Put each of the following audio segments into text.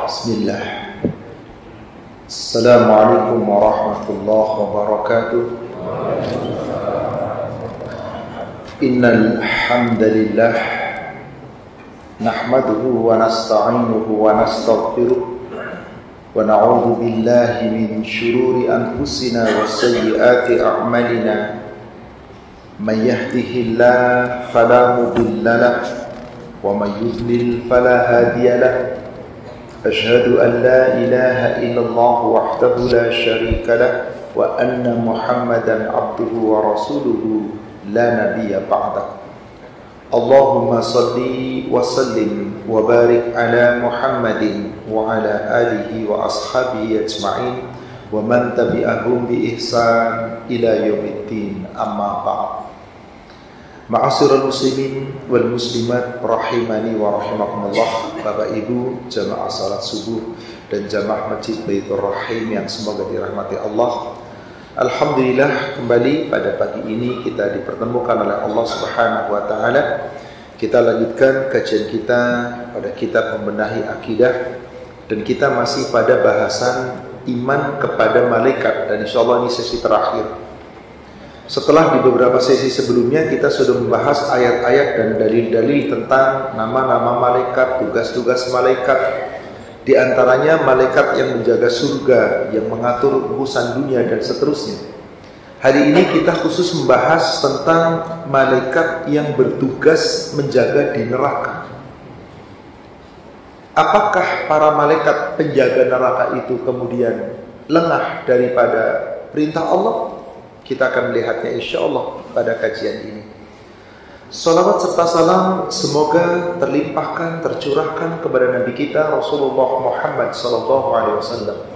Bismillah. Assalamualaikum warahmatullahi wabarakatuh. Innal hamdalillah nahmaduhu wa nasta'inuhu wa nastaghfiruh wa na'udzu billahi min shururi anfusina wa sayyiati a'malina. Man yahdihillahu fala mudilla lahu wa man yudlil fala hadiya lahu. أشهد أن لا إله إلا الله وحده لا شريك له وأن محمدا عبده ورسوله لا نبي بعده. اللهم صل وسلم وبارك على محمد وعلى آله وأصحابه أجمعين ومن تبعهم بإحسان إلى يوم الدين. أما بعد. Ma'asyiral muslimin wal muslimat rahimani wa rahimakumullah. Bapak Ibu jamaah salat subuh dan jamaah Masjid Baitur Rahim yang semoga dirahmati Allah. Alhamdulillah, kembali pada pagi ini kita dipertemukan oleh Allah Subhanahu wa taala. Kita lanjutkan kajian kita pada kitab Membenahi Akidah, dan kita masih pada bahasan iman kepada malaikat, dan insyaallah ini sesi terakhir. Setelah di beberapa sesi sebelumnya kita sudah membahas ayat-ayat dan dalil-dalil tentang nama-nama malaikat, tugas-tugas malaikat. Di antaranya malaikat yang menjaga surga, yang mengatur urusan dunia dan seterusnya. Hari ini kita khusus membahas tentang malaikat yang bertugas menjaga di neraka. Apakah para malaikat penjaga neraka itu kemudian lengah daripada perintah Allah? Kita akan melihatnya insyaallah pada kajian ini. Salawat serta salam semoga terlimpahkan, tercurahkan kepada Nabi kita Rasulullah Muhammad SAW.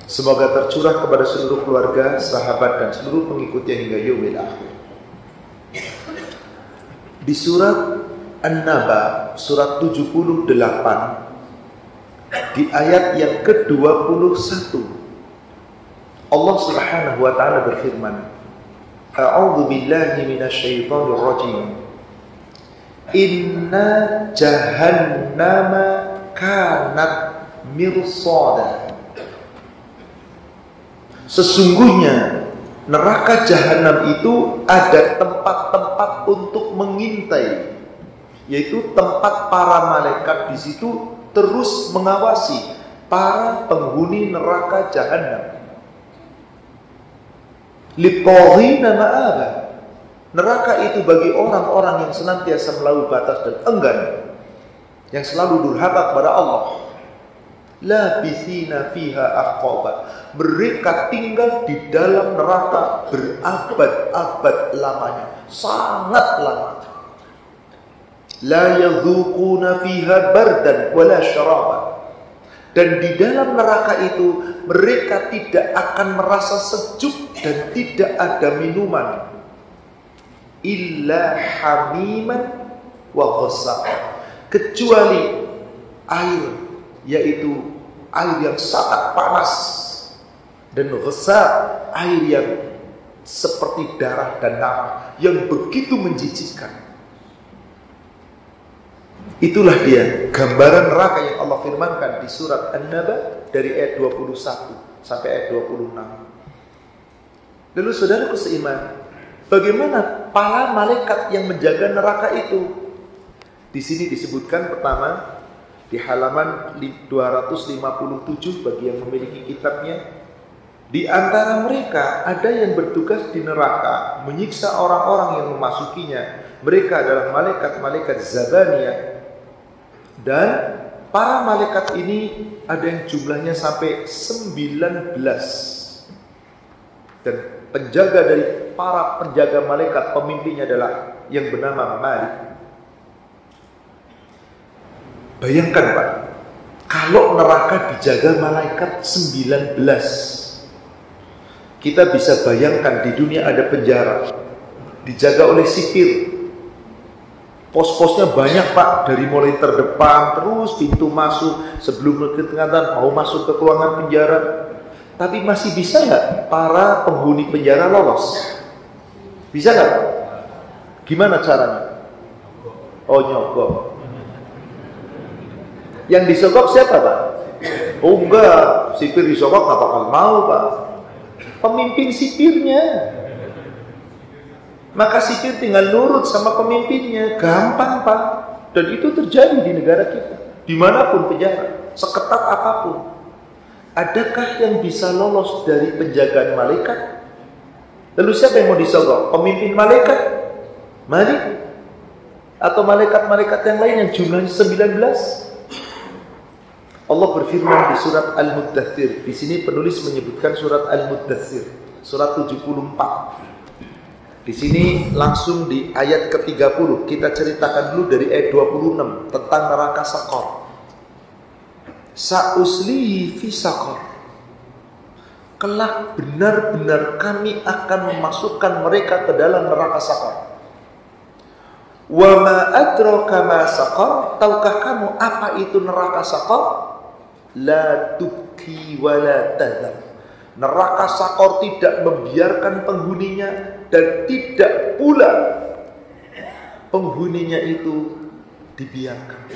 Semoga tercurah kepada seluruh keluarga, sahabat dan seluruh pengikutnya hingga yaumil akhir. Di surat An-Naba, surat 78, di ayat yang ke-21, Allah Subhanahu wa taala berfirman, A'udzu billahi minasyaitonir rajim. Inna jahannama kanat mirsada. Sesungguhnya neraka jahanam itu ada tempat-tempat untuk mengintai, yaitu tempat para malaikat di situ terus mengawasi para penghuni neraka jahanam. Liqaghina ma'aba. Neraka itu bagi orang-orang yang senantiasa melampaui batas dan enggan, yang selalu durhaka kepada Allah. Labithina fiha ahqaba. Mereka tinggal di dalam neraka berabad-abad lamanya, sangat lama. La yadhuquna fiha bardan wala syaraba. Dan di dalam neraka itu mereka tidak akan merasa sejuk dan tidak ada minuman illa hamiman wa ghassaqa, kecuali air, yaitu air yang sangat panas, dan ghassa, air yang seperti darah dan nanah yang begitu menjijikkan. Itulah dia gambaran neraka yang Allah firmankan di surat An-Naba dari ayat 21 sampai ayat 26. Lalu saudaraku seiman, bagaimana para malaikat yang menjaga neraka itu? Di sini disebutkan pertama di halaman 257 bagi yang memiliki kitabnya. Di antara mereka ada yang bertugas di neraka menyiksa orang-orang yang memasukinya. Mereka adalah malaikat-malaikat Zabaniyah. Dan para malaikat ini ada yang jumlahnya sampai 19. Dan penjaga dari para penjaga malaikat, pemimpinnya adalah yang bernama Malik. Bayangkan Pak, kalau neraka dijaga malaikat 19, kita bisa bayangkan di dunia ada penjara dijaga oleh sipir. Pos-posnya banyak Pak, dari mulai terdepan terus pintu masuk sebelum ketinggalan mau masuk ke ruangan penjara. Tapi masih bisa nggak para penghuni penjara lolos? Bisa nggak? Gimana caranya? Oh, nyogok. Yang disogok siapa Pak? Oh enggak, sipir disogok nggak bakal mau Pak. Pemimpin sipirnya. Maka sipir tinggal nurut sama pemimpinnya. Gampang Pak. Dan itu terjadi di negara kita. Dimanapun penjara, seketat apapun. Adakah yang bisa lolos dari penjagaan malaikat? Lalu siapa yang mau disogok? Pemimpin malaikat? Mari. Atau malaikat-malaikat yang lain yang jumlahnya 19? Allah berfirman di surat Al-Muddathir. Di sini penulis menyebutkan surat Al-Muddathir, surat 74. Di sini langsung di ayat ke-30 kita ceritakan dulu dari ayat 26 tentang neraka Saqar. Sa'uslihi fi Saqar. Kelak benar-benar kami akan memasukkan mereka ke dalam neraka Saqar. Wa ma adraka ma Saqar? Tahukah kamu apa itu neraka Saqar? La tubqi wa la tadhar. Neraka Saqar tidak membiarkan penghuninya dan tidak pula penghuninya itu dibiarkan.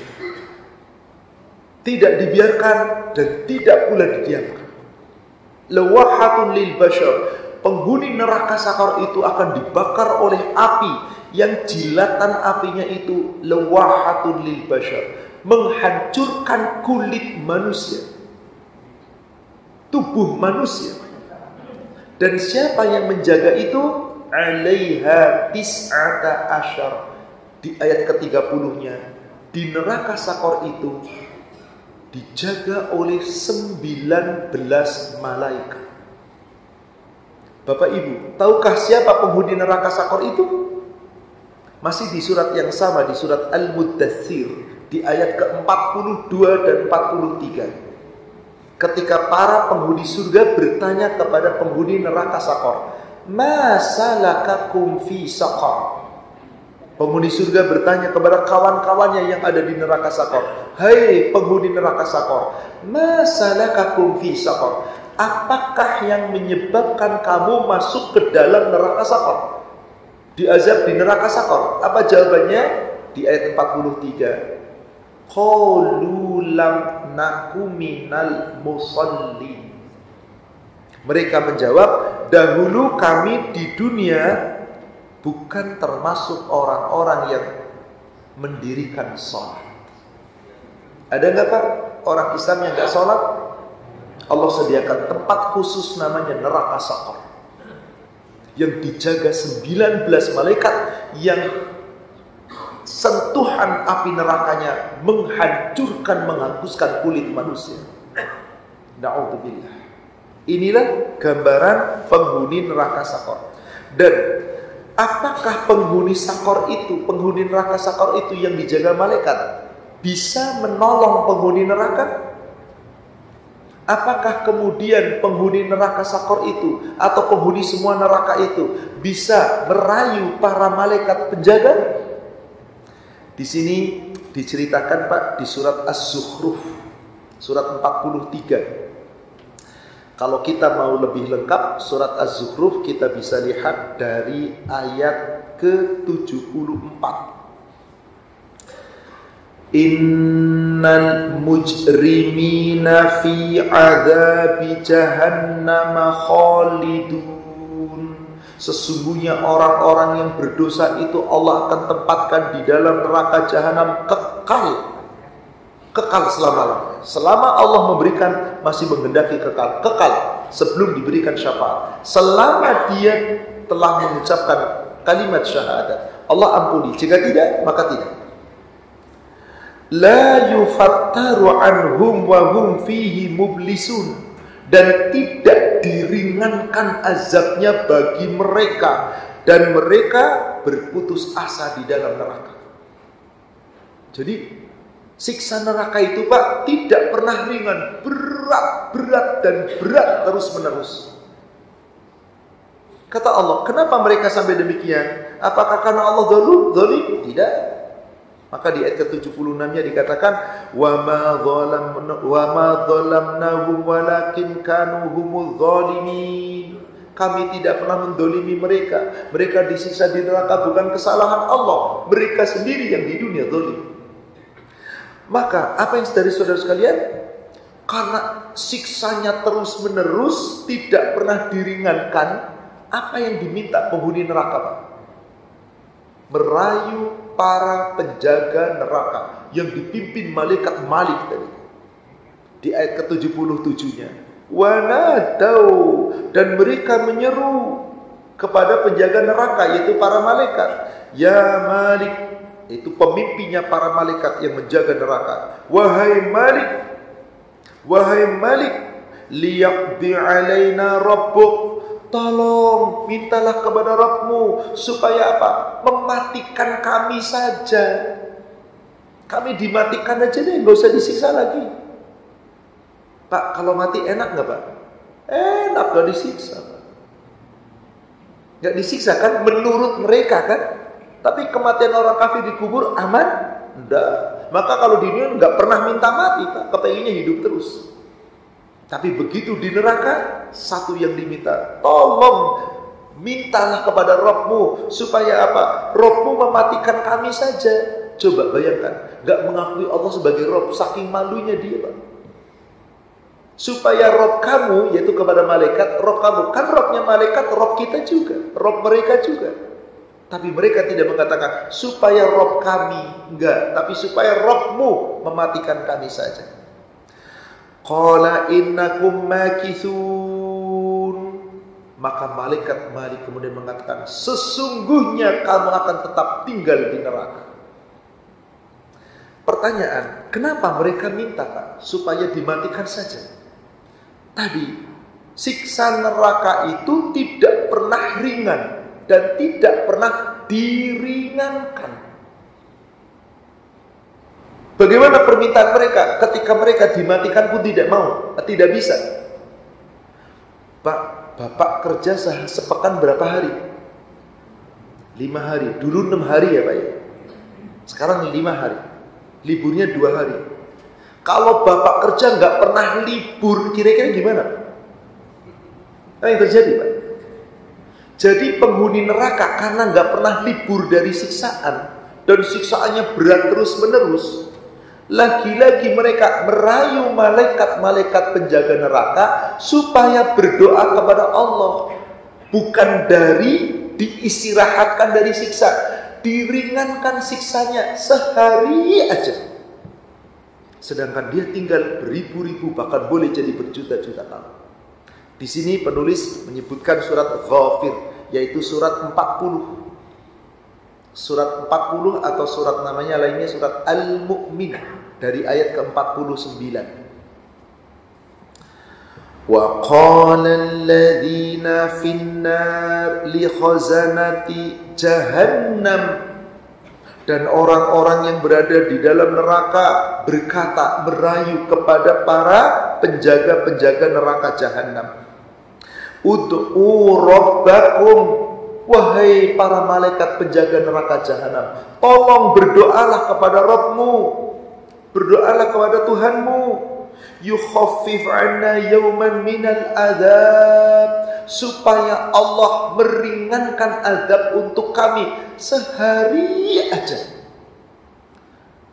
Tidak dibiarkan dan tidak pula didiamkan. Lawahatun lil bashar. Penghuni neraka Saqar itu akan dibakar oleh api yang jilatan apinya itu lawahatun lil bashar, menghancurkan kulit manusia, tubuh manusia. Dan siapa yang menjaga itu? Alaiha tis'ata asyar. Di ayat ke-30-nya, di neraka Saqar itu dijaga oleh 19 malaikat. Bapak Ibu, tahukah siapa penghuni neraka Saqar itu? Masih di surat yang sama, di surat Al-Muddathir, di ayat ke-42 dan 43. Ketika para penghuni surga bertanya kepada penghuni neraka Saqar, "Ma salakakum fi Saqar?" Penghuni surga bertanya kepada kawan-kawannya yang ada di neraka Saqar, "Hai penghuni neraka Saqar, ma salakakum fi Saqar?" Apakah yang menyebabkan kamu masuk ke dalam neraka Saqar? Diazab di neraka Saqar. Apa jawabannya? Di ayat 43. Qalu lam naku minal musallin. Mereka menjawab, dahulu kami di dunia bukan termasuk orang-orang yang mendirikan sholat. Ada nggak Pak orang Islam yang nggak sholat? Allah sediakan tempat khusus namanya neraka Saqar, yang dijaga 19 malaikat yang sentuhan api nerakanya menghancurkan, menghanguskan kulit manusia. Na'udzubillah. Inilah gambaran penghuni neraka Saqar. Dan apakah penghuni Saqar itu, penghuni neraka Saqar itu yang dijaga malaikat bisa menolong penghuni neraka? Apakah kemudian penghuni neraka Saqar itu atau penghuni semua neraka itu bisa merayu para malaikat penjaga? Di sini diceritakan Pak di surat Az-Zukhruf, surat 43. Kalau kita mau lebih lengkap surat Az-Zukhruf kita bisa lihat dari ayat ke-74. Innal mujrimina fi adzabi jahannam khalidun. Sesungguhnya orang-orang yang berdosa itu Allah akan tempatkan di dalam neraka jahanam kekal selama-lamanya. Selama Allah memberikan, masih menghendaki kekal sebelum diberikan syafaat. Selama dia telah mengucapkan kalimat syahadat, Allah ampuni. Jika tidak, maka tidak. La yufattaru anhum wa hum fihi mublisun. Dan tidak diringankan azabnya bagi mereka, dan mereka berputus asa di dalam neraka. Jadi siksa neraka itu Pak tidak pernah ringan, berat terus menerus. Kata Allah, kenapa mereka sampai demikian? Apakah karena Allah zalim? Tidak. Maka di ayat ke-76-nya dikatakan, wa ma zalamnahum walakin kanu humuz zalimin. Kami tidak pernah mendolimi mereka. Mereka disiksa di neraka bukan kesalahan Allah, mereka sendiri yang di dunia zalim. Maka apa yang dari saudara sekalian? Karena siksanya terus menerus, tidak pernah diringankan. Apa yang diminta penghuni neraka, Pak? Merayu para penjaga neraka yang dipimpin malaikat Malik tadi. Di ayat ke-77-nya. Wanadau, dan mereka menyeru kepada penjaga neraka, yaitu para malaikat. Ya Malik, itu pemimpinnya para malaikat yang menjaga neraka. Wahai Malik, liyaqdi alaina rabbuk, tolong mintalah kepada Rabbmu supaya apa? Mematikan kami saja. Kami dimatikan aja deh, nggak usah disiksa lagi. Pak, kalau mati enak nggak, Pak? Enak, nggak disiksa, Pak. Nggak disiksa kan? Menurut mereka kan? Tapi kematian orang kafir dikubur aman? Enggak. Maka kalau di dunia nggak pernah minta mati, Pak. Kepengennya hidup terus. Tapi begitu di neraka, satu yang diminta, tolong mintalah kepada Rabbmu supaya apa? Rabbmu mematikan kami saja. Coba bayangkan, nggak mengakui Allah sebagai Rabb, saking malunya dia, Pak. Supaya Rabb kamu, yaitu kepada malaikat, Rabb kamu, kan Rabbnya malaikat, Rabb kita juga, Rabb mereka juga. Tapi mereka tidak mengatakan supaya Rabb kami, enggak, tapi supaya Rabbmu mematikan kami saja. Qala innakum makithun. Maka malaikat Malik kemudian mengatakan, sesungguhnya kamu akan tetap tinggal di neraka. Pertanyaan, kenapa mereka minta, Pak? Supaya dimatikan saja. Tadi, siksa neraka itu tidak pernah ringan dan tidak pernah diringankan. Bagaimana permintaan mereka ketika mereka dimatikan pun tidak mau, tidak bisa. Pak, Bapak kerja sepekan berapa hari? 5 hari. Dulu 6 hari ya, Pak ya. Sekarang 5 hari. Liburnya 2 hari. Kalau Bapak kerja nggak pernah libur, kira-kira gimana? Apa yang terjadi, Pak? Jadi penghuni neraka karena nggak pernah libur dari siksaan dan siksaannya berat terus menerus. Lagi-lagi mereka merayu malaikat-malaikat penjaga neraka supaya berdoa kepada Allah. Bukan dari diistirahatkan dari siksa, diringankan siksanya sehari aja. Sedangkan dia tinggal beribu-ribu, bahkan boleh jadi berjuta-juta tahun. Di sini penulis menyebutkan surat Ghafir, yaitu surat 40. Surat 40 atau surat namanya lainnya surat Al-Mu'min dari ayat ke-49. Wa qala alladhina finnar li khazanati jahannam, dan orang-orang yang berada di dalam neraka berkata, merayu kepada para penjaga-penjaga neraka jahannam. Ud'u rabbakum, wahai para malaikat penjaga neraka jahanam, tolong berdoalah kepada Rabbmu, berdoalah kepada Tuhanmu, yukhaffif 'anna yawman minal adzab, supaya Allah meringankan azab untuk kami sehari aja.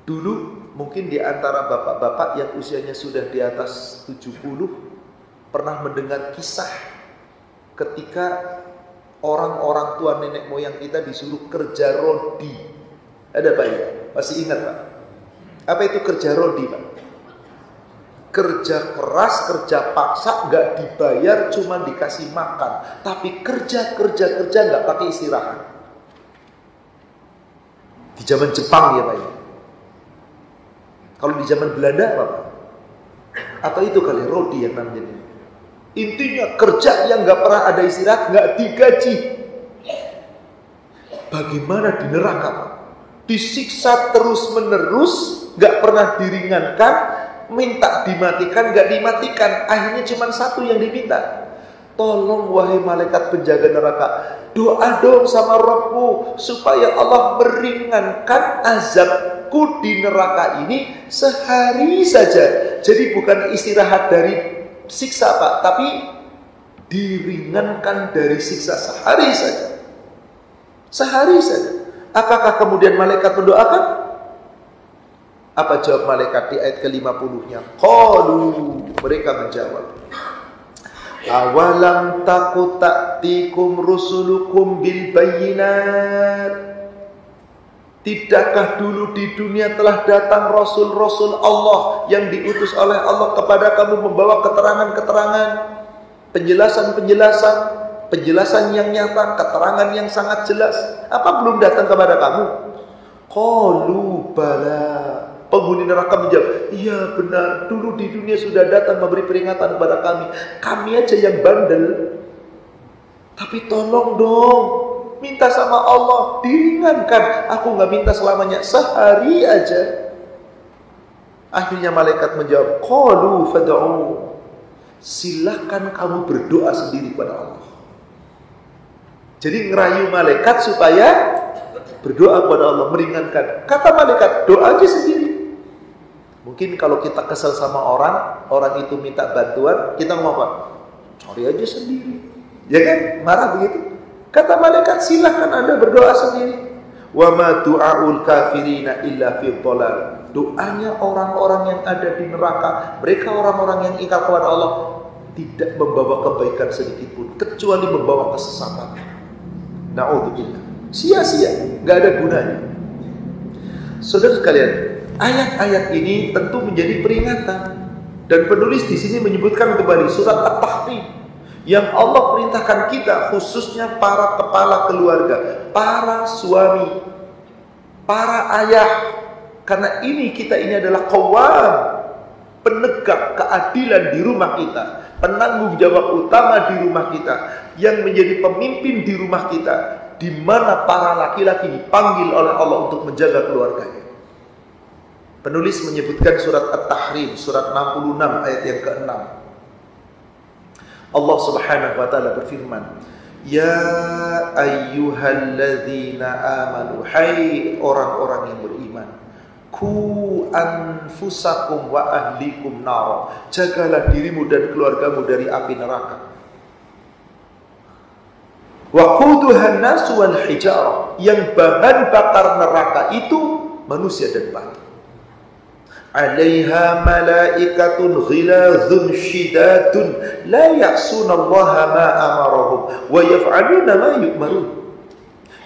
Dulu mungkin di antara bapak-bapak yang usianya sudah di atas 70 pernah mendengar kisah ketika orang-orang tua nenek moyang kita disuruh kerja rodi. Ada Pak ya? Masih ingat Pak? Apa itu kerja rodi, Pak? Kerja keras, kerja paksa, gak dibayar, cuma dikasih makan. Tapi kerja gak pakai istirahat. Di zaman Jepang ya Pak ya? Kalau di zaman Belanda apa Pak? Atau itu kali rodi yang namanya. Intinya kerja yang gak pernah ada istirahat, gak digaji. Bagaimana di neraka, Pak? Disiksa terus menerus, gak pernah diringankan, minta dimatikan, gak dimatikan. Akhirnya cuma satu yang diminta. Tolong wahai malaikat penjaga neraka, doa dong sama Rabbmu supaya Allah meringankan azabku di neraka ini sehari saja. Jadi bukan istirahat dari siksa Pak, tapi diringankan dari siksa sehari saja. Sehari saja. Apakah kemudian malaikat mendoakan? Apa jawab malaikat di ayat ke-50-nya? Qalu, mereka menjawab, awalam taku ta'tikum rusulukum bil bayyinat. Tidakkah dulu di dunia telah datang rasul-rasul Allah yang diutus oleh Allah kepada kamu membawa keterangan-keterangan, penjelasan yang nyata, keterangan yang sangat jelas. Apa belum datang kepada kamu? Qalu bala. Penghuni neraka menjawab, iya benar, dulu di dunia sudah datang memberi peringatan kepada kami. Kami aja yang bandel. Tapi tolong dong, minta sama Allah, diringankan. Aku gak minta selamanya, sehari aja. Akhirnya malaikat menjawab, qalu fad'u. Silakan kamu berdoa sendiri kepada Allah. Jadi ngerayu malaikat supaya berdoa kepada Allah, meringankan. Kata malaikat, doa aja sendiri. Mungkin kalau kita kesal sama orang itu minta bantuan, kita ngomong apa? Cari aja sendiri. Ya kan? Marah begitu. Kata malaikat, silahkan Anda berdoa sendiri. Wa ma du'aul kafirina illa fi dhalal. Doanya orang-orang yang ada di neraka, mereka orang-orang yang ingkar kepada Allah, tidak membawa kebaikan sedikit pun, kecuali membawa kesesatan. Na'udzubillah. Sia-sia, enggak ada gunanya. Saudara sekalian, ayat-ayat ini tentu menjadi peringatan, dan penulis di sini menyebutkan kembali surat At-Tahrim yang Allah perintahkan kita, khususnya para kepala keluarga, para suami, para ayah, karena kita ini adalah qawwam, penegak keadilan di rumah kita, penanggung jawab utama di rumah kita, yang menjadi pemimpin di rumah kita, di mana para laki-laki dipanggil oleh Allah untuk menjaga keluarganya. Penulis menyebutkan surat At-Tahrim, surat 66 ayat yang ke-6. Allah Subhanahu wa taala berfirman, "Ya ayyuhalladzina amanu, hai orang-orang yang beriman, ku anfusakum wa ahlikum nar." Jagalah dirimu dan keluargamu dari api neraka. Wa quduhan nas wal hijarah, yang bahan bakar neraka itu manusia dan batu. Alaiha malaikatun ghilazun shidatun la ya'sunallaha ma amarahum wa yaf'aluna ma yu'marun.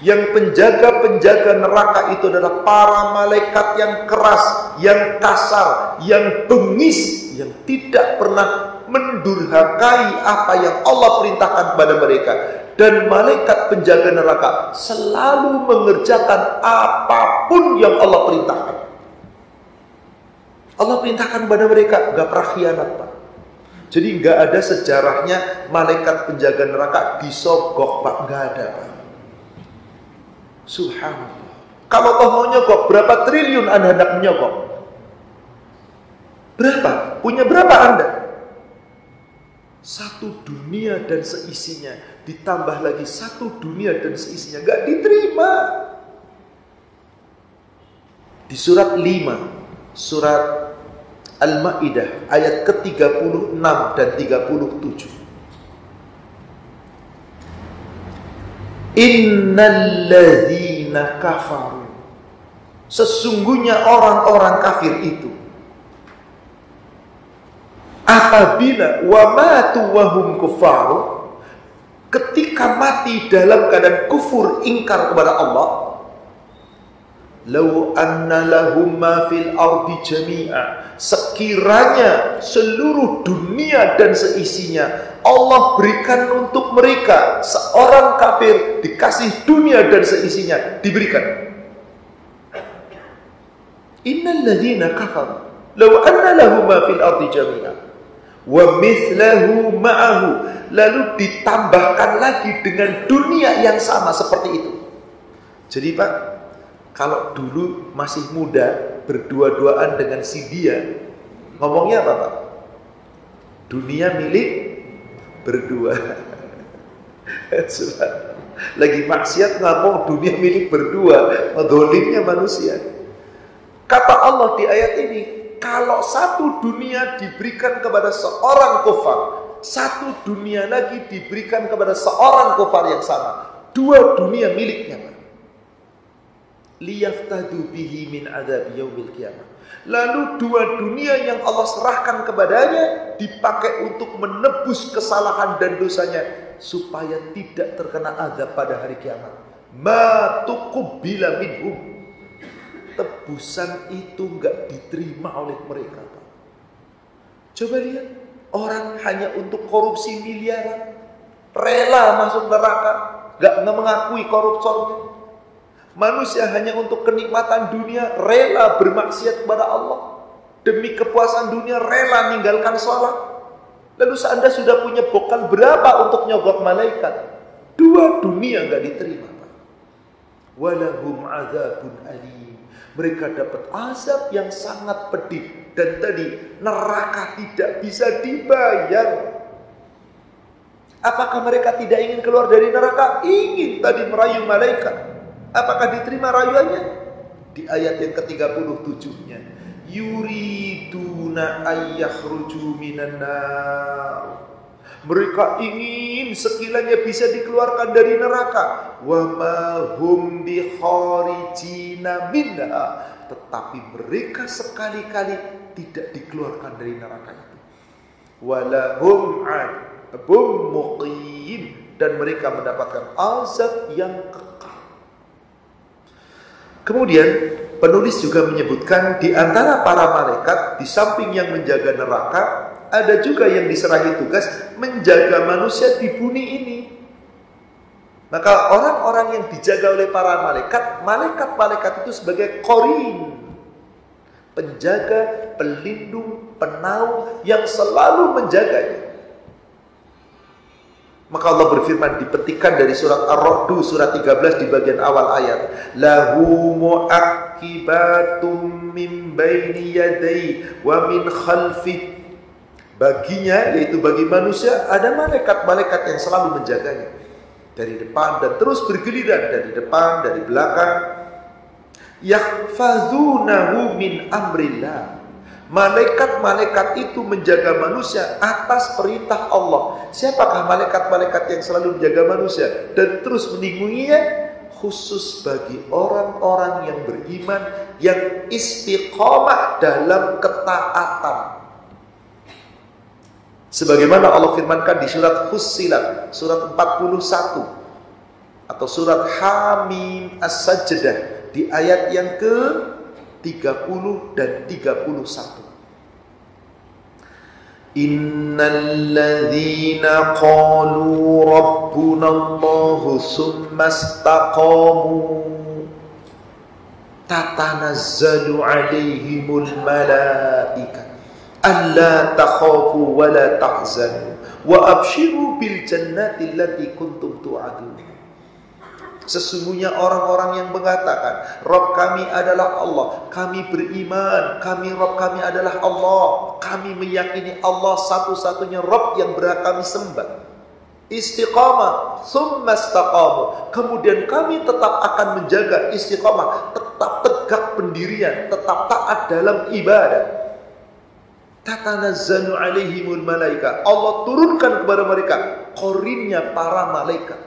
Yang penjaga-penjaga neraka itu adalah para malaikat yang keras, yang kasar, yang bengis, yang tidak pernah mendurhakai apa yang Allah perintahkan kepada mereka. Dan malaikat penjaga neraka selalu mengerjakan apapun yang Allah perintahkan. Allah perintahkan kepada mereka, gak pernah khianat, Pak. Jadi gak ada sejarahnya malaikat penjaga neraka disogok, Pak. Gak ada, Pak. Subhanallah. Kalau Allah mau nyogok, berapa triliun Anda hendak menyogok? Berapa? Punya berapa Anda? Satu dunia dan seisinya, ditambah lagi satu dunia dan seisinya, gak diterima. Di surat 5, surat Al-Ma'idah ayat ke-36 dan 37. Innalladzina kafaru, sesungguhnya orang-orang kafir itu, apabila wa matu wa hum kufaru, ketika mati dalam keadaan kufur, ingkar kepada Allah, law anna lahum ma fil ardi jami'a, sekiranya seluruh dunia dan seisinya Allah berikan untuk mereka, seorang kafir dikasih dunia dan seisinya, diberikan. Innal ladzina kafaru law anna lahum ma fil ardi jami'a wa mithlahu ma'ahu, lalu ditambahkan lagi dengan dunia yang sama seperti itu. Jadi Pak, kalau dulu masih muda, berdua-duaan dengan si dia, ngomongnya apa Pak? Dunia milik berdua. Lagi maksiat ngomong dunia milik berdua, ngedolimnya manusia. Kata Allah di ayat ini, kalau satu dunia diberikan kepada seorang kufar, satu dunia lagi diberikan kepada seorang kufar yang sama, dua dunia miliknya Pak. Liyaftadu bihi min adzab yaumil qiyamah, Lalu dua dunia yang Allah serahkan kepadanya dipakai untuk menebus kesalahan dan dosanya supaya tidak terkena azab pada hari kiamat. Ma tuqbila minhum. Tebusan itu enggak diterima oleh mereka. Coba lihat, orang hanya untuk korupsi miliaran rela masuk neraka, enggak mengakui koruptornya. Manusia hanya untuk kenikmatan dunia rela bermaksiat kepada Allah. Demi kepuasan dunia rela meninggalkan sholat. Lalu Anda sudah punya bekal berapa untuk nyogok malaikat? Dua dunia enggak diterima. Walahum azabun alim. Mereka dapat azab yang sangat pedih. Dan tadi neraka tidak bisa dibayar. Apakah mereka tidak ingin keluar dari neraka? Ingin, tadi merayu malaikat. Apakah diterima rayuannya? Di ayat yang ke-37-nya, yuriduna ayyakhruju minan nar. Mereka ingin sekiranya bisa dikeluarkan dari neraka. Wa ma hum bikharijina minha. Tetapi mereka sekali-kali tidak dikeluarkan dari neraka itu. Walahum adabun muqim. Dan mereka mendapatkan azab yang kekal. Kemudian penulis juga menyebutkan di antara para malaikat, di samping yang menjaga neraka, ada juga yang diserahi tugas menjaga manusia di bumi ini. Maka orang-orang yang dijaga oleh para malaikat, malaikat-malaikat itu sebagai qarin, penjaga, pelindung, penaung yang selalu menjaganya. Maka Allah berfirman, dipetikan dari surat Ar-Ra'd surat 13 di bagian awal ayat, lahu mu'aqibatum min baini yadayhi wa min khalfi. Baginya, yaitu bagi manusia, ada malaikat-malaikat yang selalu menjaganya dari depan dan terus bergiliran, dari depan, dari belakang. Yahfazunahu min amrillah. Malaikat-malaikat itu menjaga manusia atas perintah Allah. Siapakah malaikat-malaikat yang selalu menjaga manusia dan terus melindunginya? Khusus bagi orang-orang yang beriman, yang istiqomah dalam ketaatan. Sebagaimana Allah firmankan di surat Fussilat, surat 41 atau surat Hamim As-Sajdah di ayat yang ke-30 dan 31. Innal ladzina qalu rabbunallahu tsumma istaqamu tatanazzalu alaihimul malaika alla takhafu wa la tahzanu wa abshiru bil jannati allati kuntum tu'adun. Sesungguhnya orang-orang yang mengatakan Rabb kami adalah Allah, kami beriman, Rabb kami adalah Allah, kami meyakini Allah satu-satunya Rabb yang berhak kami sembah. Istiqamah, tsumma istaqamu. Kemudian kami tetap akan menjaga istiqamah, tetap tegak pendirian, tetap taat dalam ibadah. Tatanazzalu alaihimul malaika. Allah turunkan kepada mereka qarinnya para malaikat.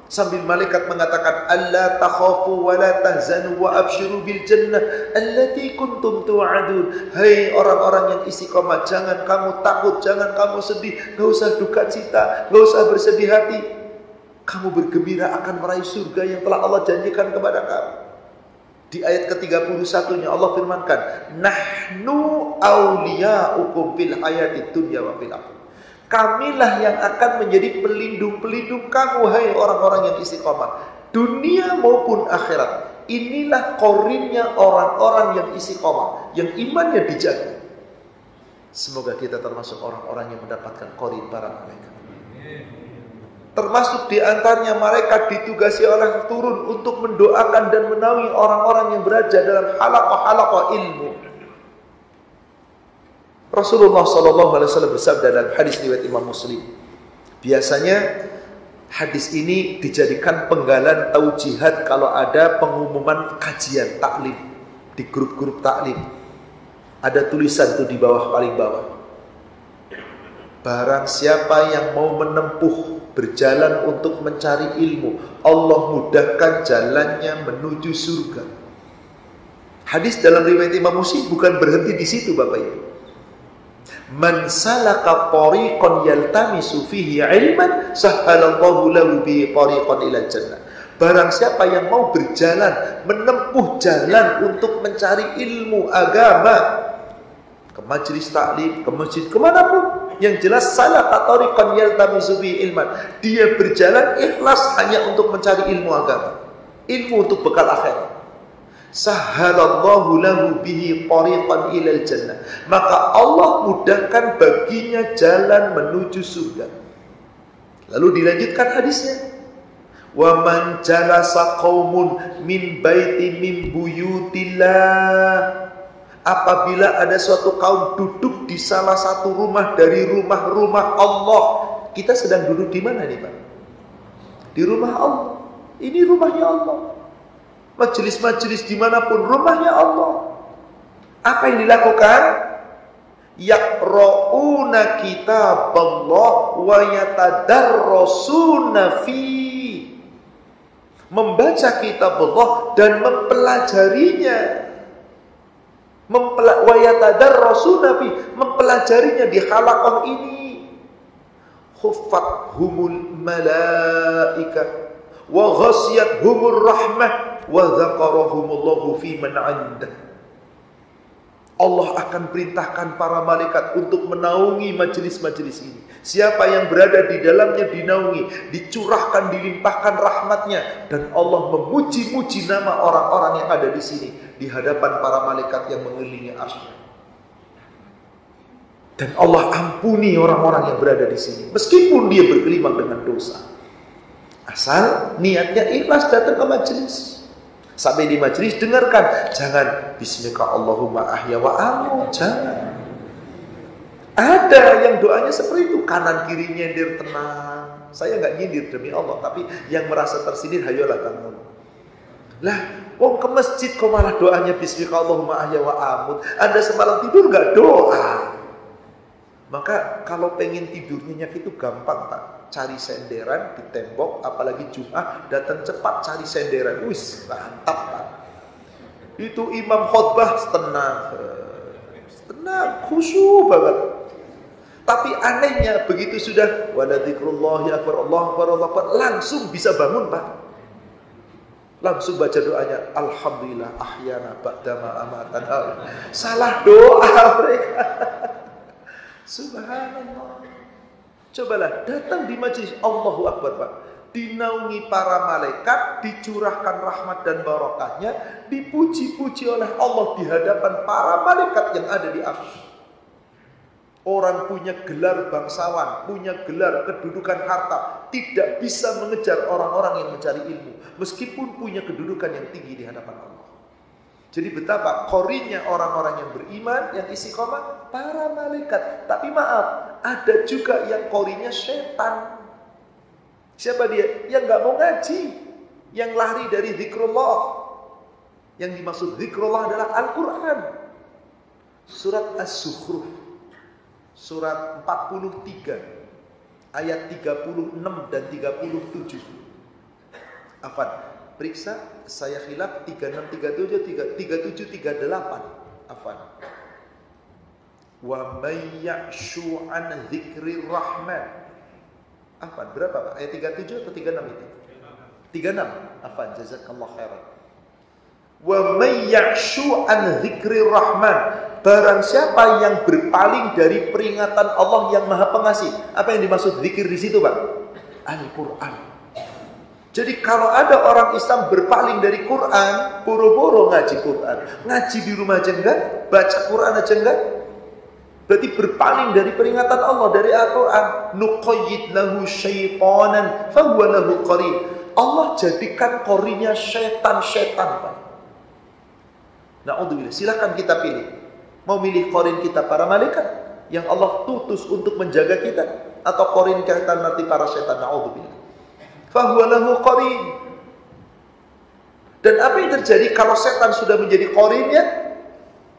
Sambil malaikat mengatakan alla takhafu wa la tahzanu wa abshiru bil jannah allati kuntum tu'adun. Hai orang-orang yang istiqomah, jangan kamu takut, jangan kamu sedih, enggak usah duka cita, enggak usah bersedih hati. Kamu bergembira akan meraih surga yang telah Allah janjikan kepada kamu. Di ayat ke-31-nya Allah firmankan, nahnu awliya'ukum fil hayatid dunya wa fil akhirah. Kamilah yang akan menjadi pelindung-pelindung kamu, hai orang-orang yang istiqomah, dunia maupun akhirat. Inilah qarinnya orang-orang yang istiqomah, yang imannya dijaga. Semoga kita termasuk orang-orang yang mendapatkan qarin para malaikat. Termasuk di antaranya malaikat ditugasi oleh turun untuk mendoakan dan menaungi orang-orang yang berada dalam halaqah-halaqah ilmu. Rasulullah SAW bersabda dalam hadis riwayat Imam Muslim. Biasanya hadis ini dijadikan penggalan taujihat kalau ada pengumuman kajian taklim di grup-grup taklim. Ada tulisan itu di bawah, paling bawah. Barang siapa yang mau menempuh berjalan untuk mencari ilmu, Allah mudahkan jalannya menuju surga. Hadis dalam riwayat Imam Muslim bukan berhenti di situ Bapak Ibu. Man salaka tariqan yaltamisu fihi ilman sahhalallahu lahu bihi tariqan ilal jannah. Barang siapa yang mau berjalan, menempuh jalan untuk mencari ilmu agama, ke majelis taklim, ke masjid, kemanapun, yang jelas salaka tariqan yaltamisu fihi ilman, dia berjalan ikhlas hanya untuk mencari ilmu agama, ilmu untuk bekal akhirat. Sahhalallahu lahu bihi tariqan ilal jannah, maka Allah mudahkan baginya jalan menuju surga. Lalu dilanjutkan hadisnya, wa man jalasa qaumun min baiti min buyutillah, apabila ada suatu kaum duduk di salah satu rumah dari rumah-rumah Allah. Kita sedang duduk di mana nih Pak? Di rumah Allah. Ini rumahnya Allah. Majelis-majelis dimanapun rumahnya Allah. Apa yang dilakukan? Yaqra'una kitaballah wa yatadarrasuna fi, membaca kitab Allah dan mempelajarinya. Wa yatadarrasuna fi, mempelajarinya di halaqah ini. Khuffathumul malaikah wa ghasyiyatuhumur rahmah wa dzakarahumullahu fi man 'indah. Allah akan perintahkan para malaikat untuk menaungi majelis-majelis ini. Siapa yang berada di dalamnya dinaungi, dicurahkan, dilimpahkan rahmatnya, dan Allah memuji-muji nama orang-orang yang ada di sini di hadapan para malaikat yang mengelilingi arsy. Dan Allah ampuni orang-orang yang berada di sini meskipun dia bergelimang dengan dosa. Asal niatnya ikhlas datang ke majelis. Sampai di majelis dengarkan, jangan bismika Allahumma ahya wa amut, jangan. Ada yang doanya seperti itu, kanan kiri nyindir tenang. Saya nggak nyindir demi Allah, tapi yang merasa tersindir hayolah kamu. Lah, wong ke masjid kok malah doanya bismika Allahumma ahya wa amut. Anda semalam tidur nggak doa? Maka kalau pengen tidur nyenyak itu gampang Pak. Cari senderan di tembok, apalagi Jumat, datang cepat cari senderan. Wis, mantap Pak. Itu imam khutbah tenang, khusyuk banget. Tapi anehnya begitu sudah wala dzikrullahi akbar, Allahu akbar, Allahu akbar, langsung bisa bangun Pak. Langsung baca doanya, alhamdulillah ahyana ba'dama amatana. Salah doa mereka. Subhanallah. Cobalah datang di majelis, Allahu Akbar Pak, dinaungi para malaikat, dicurahkan rahmat dan barokahnya, dipuji-puji oleh Allah di hadapan para malaikat yang ada di arsy. Orang punya gelar bangsawan, punya gelar kedudukan harta, tidak bisa mengejar orang-orang yang mencari ilmu, meskipun punya kedudukan yang tinggi di hadapan Allah. Jadi betapa qorinya orang-orang yang beriman, yang istiqomah, para malaikat. Tapi maaf, ada juga yang qorinya setan. Siapa dia? Yang nggak mau ngaji, yang lari dari zikrullah. Yang dimaksud zikrullah adalah Al-Quran. Surat As-Zukhruf, surat 43, ayat 36 dan 37. Afan. Periksa, saya khilaf 36, 37, 37, 38. Afan. Wa may ya'shu an dzikrir rahman. Afan, berapa Pak? Ayat 37 atau 36 itu? 36. Afan, jazakallah khairan. Wa may ya'shu an dzikrir rahman. Barang siapa yang berpaling dari peringatan Allah yang Maha Pengasih. Apa yang dimaksud zikir di situ, Pak? Al-Qur'an. Jadi kalau ada orang Islam berpaling dari Quran, boro-boro ngaji Quran, ngaji di rumah aja enggak, baca Quran aja enggak, berarti berpaling dari peringatan Allah, dari Al-Quran. Nuqayyid lahu syaitanan fahuwa lahu qarin. Allah jadikan qorinya syaitan-syaitan Pak. Na'udzubillah, silakan kita pilih. Mau milih qarin kita para malaikat yang Allah tutus untuk menjaga kita, atau qarin kita nanti para syaitan. Na'udzubillah. Fahuwa lahu qarin. Dan apa yang terjadi kalau setan sudah menjadi qarinnya?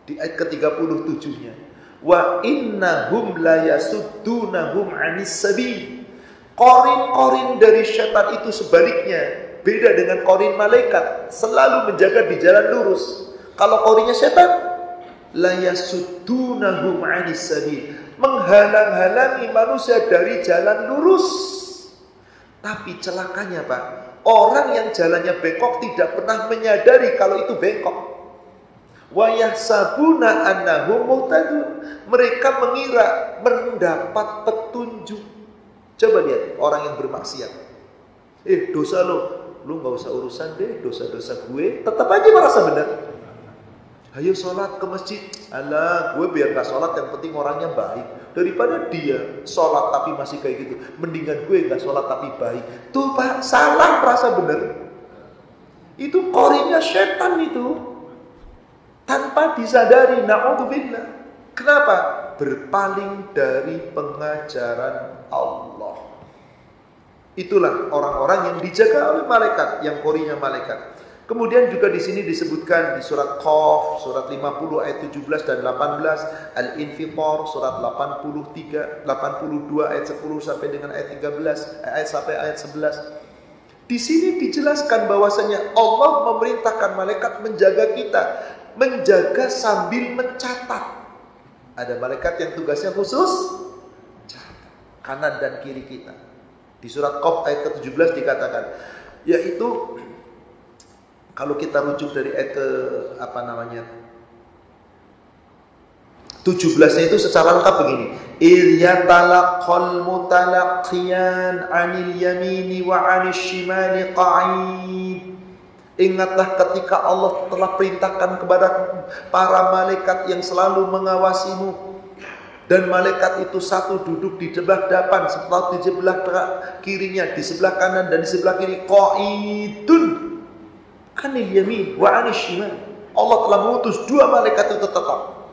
Di ayat ke-37-nya. Wa innahum la yasuddunahum 'anis sabil. Qarin-qarin dari setan itu sebaliknya, beda dengan qarin malaikat, selalu menjaga di jalan lurus. Kalau qorinya setan, la yasuddunahum 'anis sabil, menghalang-halangi manusia dari jalan lurus. Tapi celakanya Pak, orang yang jalannya bengkok tidak pernah menyadari kalau itu bengkok. Wa yahsabuna annahum muhtadun, mereka mengira mendapat petunjuk. Coba lihat orang yang bermaksiat. Dosa lu nggak usah urusan deh, dosa-dosa gue, tetap aja merasa benar. Ayo sholat ke masjid. Alah, gue biar gak sholat, yang penting orangnya baik. Daripada dia sholat tapi masih kayak gitu, mendingan gue gak sholat tapi baik. Tuh Pak, salah merasa benar. Itu qorinya setan itu, tanpa disadari. Na'udzubillah. Kenapa? Berpaling dari pengajaran Allah. Itulah orang-orang yang dijaga oleh malaikat, yang qorinya malaikat. Kemudian juga di sini disebutkan di surat Qaf, surat 50 ayat 17 dan 18, Al-Infitar surat 82 ayat 10 sampai dengan ayat 13, ayat 11. Di sini dijelaskan bahwasanya Allah memerintahkan malaikat menjaga kita, menjaga sambil mencatat. Ada malaikat yang tugasnya khusus kanan dan kiri kita. Di surat Qaf ayat ke-17 dikatakan, yaitu kalau kita rujuk dari ayat ke 17-nya itu secara lengkap begini. إِذْ يَتَلَقَّى الْمُتَلَقِّيَانِ عَنِ الْيَمِينِ وَعَنِ الشِّمَالِ قَعِيدٌ. Ingatlah ketika Allah telah perintahkan kepada para malaikat yang selalu mengawasimu. Dan malaikat itu satu duduk di sebelah depan, satu di sebelah kirinya, di sebelah kanan dan di sebelah kiri. Qa'idun anil yamin wa anil shimal. Allah telah mengutus dua malaikat itu tetap.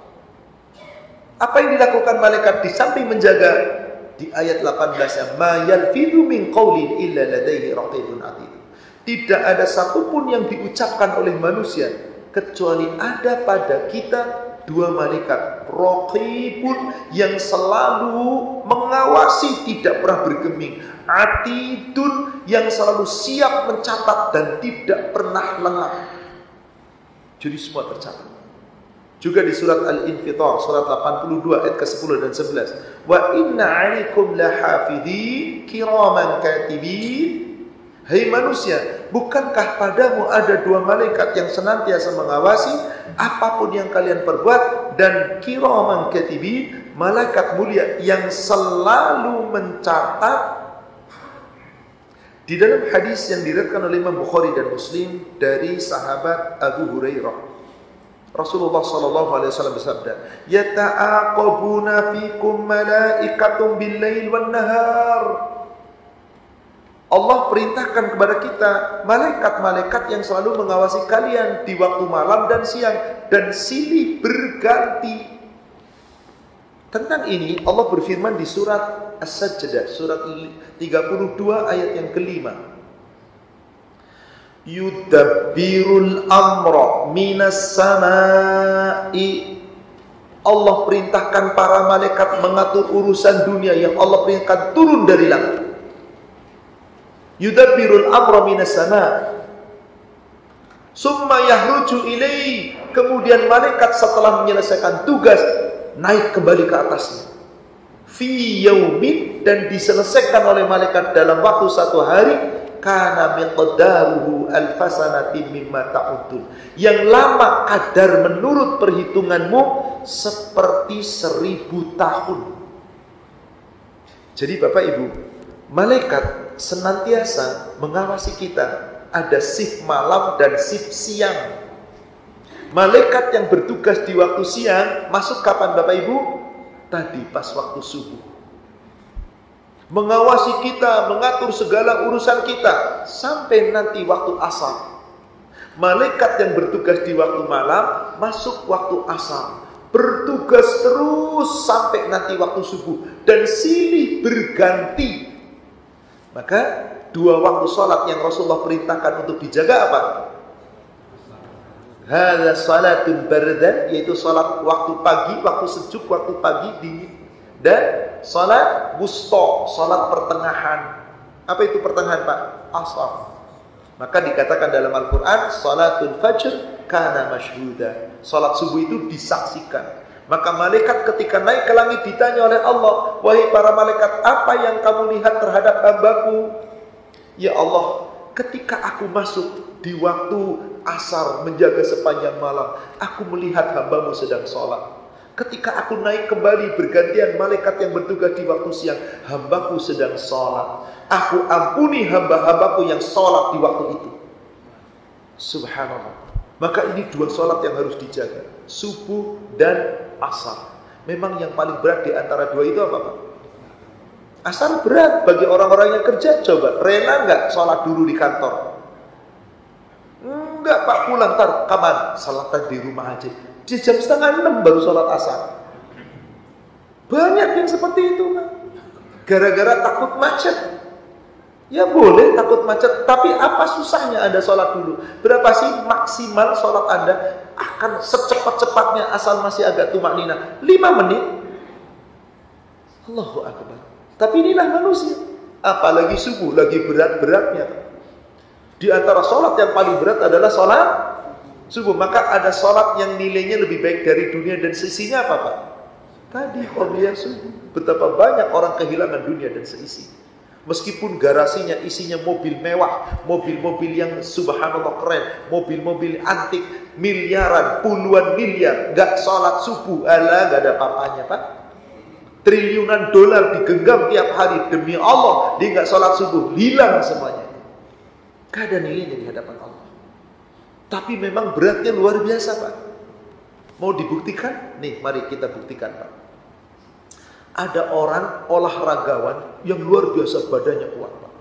Apa yang dilakukan malaikat di samping menjaga? Di ayat 18-nya, ma yalfidu min qaulin illa ladaihi raqibun atid. Tidak ada satupun yang diucapkan oleh manusia kecuali ada pada kita dua malaikat raqibun yang selalu mengawasi, tidak pernah bergeming, atidun yang selalu siap mencatat dan tidak pernah lengah. Jadi semua tercatat. Juga di surat Al-Infitar surat 82 ayat ke-10 dan 11. Wa inna 'alaikum lahafidhin kiraman katibin. Hai manusia, bukankah padamu ada dua malaikat yang senantiasa mengawasi apapun yang kalian perbuat, dan kiraman katibin, malaikat mulia yang selalu mencatat. Di dalam hadis yang diriwayatkan oleh Imam Bukhari dan Muslim dari sahabat Abu Hurairah, Rasulullah SAW bersabda, "Yata'aqabuna fikum malaikatun bil-lail wan-nahar." Allah perintahkan kepada kita malaikat-malaikat yang selalu mengawasi kalian di waktu malam dan siang, dan silih berganti. Tentang ini Allah berfirman di surat As-Sajdah surat 32 ayat yang kelima. Yudabbirul amra minas sama'i. Allah perintahkan para malaikat mengatur urusan dunia yang Allah perintahkan turun dari langit. Yudabbirul amra minas sama'. Summa yahruju ilaihi. Kemudian malaikat setelah menyelesaikan tugas naik kembali ke atasnya. Fi yaumin, dan diselesaikan oleh malaikat dalam waktu satu hari. Kana miqdaruhu alfasanatin mimma ta'udun. Yang lama kadar menurut perhitunganmu seperti 1000 tahun. Jadi Bapak Ibu, malaikat senantiasa mengawasi kita. Ada shift malam dan shift siang. Malaikat yang bertugas di waktu siang masuk kapan Bapak Ibu? Tadi pas waktu subuh. Mengawasi kita, mengatur segala urusan kita sampai nanti waktu asar. Malaikat yang bertugas di waktu malam masuk waktu asar, bertugas terus sampai nanti waktu subuh, dan silih berganti. Maka dua waktu sholat yang Rasulullah perintahkan untuk dijaga apa? Hadza salatul bardan, yaitu sholat waktu pagi, waktu sejuk, waktu pagi dingin. Dan salat wusta, salat pertengahan. Apa itu pertengahan Pak? Asar. Maka dikatakan dalam Al-Quran, salatul fajr kana masyhuda. Salat subuh itu disaksikan. Maka malaikat ketika naik ke langit ditanya oleh Allah, wahai para malaikat, apa yang kamu lihat terhadap hambaku? Ya Allah, ketika aku masuk di waktu asar menjaga sepanjang malam, aku melihat hambamu sedang sholat. Ketika aku naik kembali bergantian malaikat yang bertugas di waktu siang, hambaku sedang sholat. Aku ampuni hamba-hambaku yang sholat di waktu itu. Subhanallah. Maka ini dua sholat yang harus dijaga, subuh dan asar. Memang yang paling berat di antara dua itu apa Pak? Asar berat bagi orang-orang yang kerja. Coba, rela nggak sholat dulu di kantor? Enggak Pak, pulang ntar. Kapan? Sholat di rumah aja. Di jam 5:30 baru sholat asar. Banyak yang seperti itu Pak. Gara-gara takut macet. Ya boleh takut macet, tapi apa susahnya Anda sholat dulu? Berapa sih maksimal sholat Anda akan secepat-cepatnya asal masih agak tumakninah? 5 menit. Allahu Akbar. Tapi inilah manusia. Apalagi subuh, lagi berat-beratnya. Di antara sholat yang paling berat adalah sholat subuh. Maka ada sholat yang nilainya lebih baik dari dunia dan seisinya apa Pak? Tadi qobliyah subuh. Betapa banyak orang kehilangan dunia dan seisi. Meskipun garasinya isinya mobil mewah, mobil-mobil yang subhanallah keren, mobil-mobil antik, miliaran, puluhan miliar, gak sholat subuh, alah gak ada apa-apanya Pak. Triliunan dolar digenggam tiap hari, demi Allah dia gak sholat subuh, hilang semuanya. Gak ada nilainya di hadapan Allah. Tapi memang beratnya luar biasa Pak. Mau dibuktikan? Nih mari kita buktikan Pak. Ada orang olahragawan yang luar biasa badannya kuat Pak.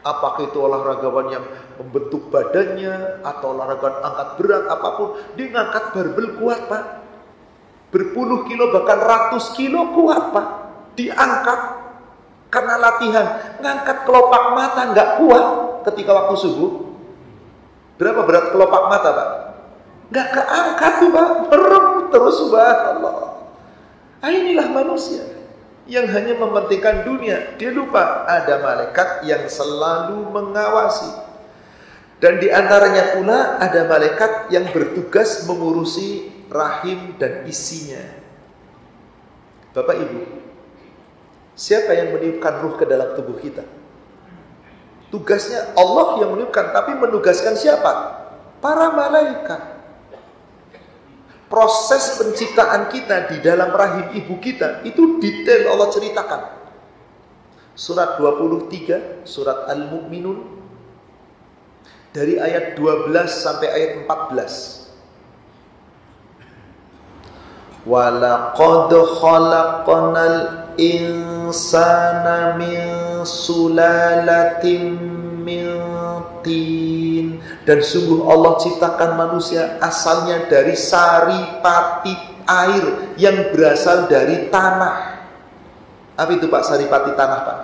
Apakah itu olahragawan yang membentuk badannya atau olahragawan angkat berat apapun, dia ngangkat barbel kuat Pak. Berpuluh kilo bahkan ratus kilo kuat Pak. Diangkat karena latihan. Ngangkat kelopak mata nggak kuat ketika waktu subuh. Berapa berat kelopak mata Pak? Nggak keangkat tuh Pak. Merem terus subhanallah. Inilah manusia yang hanya mementingkan dunia. Dia lupa ada malaikat yang selalu mengawasi. Dan di antaranya pula ada malaikat yang bertugas mengurusi rahim dan isinya. Bapak Ibu, siapa yang meniupkan ruh ke dalam tubuh kita? Tugasnya Allah yang meniupkan, tapi menugaskan siapa? Para malaikat. Proses penciptaan kita di dalam rahim ibu kita itu detail Allah ceritakan. Surat 23, surat Al-Mu'minun, dari ayat 12 sampai ayat 14. Walaqad khalaqnal insana min sulalatin min tin. Dan sungguh Allah ciptakan manusia asalnya dari saripati air yang berasal dari tanah. Apa itu Pak saripati tanah Pak?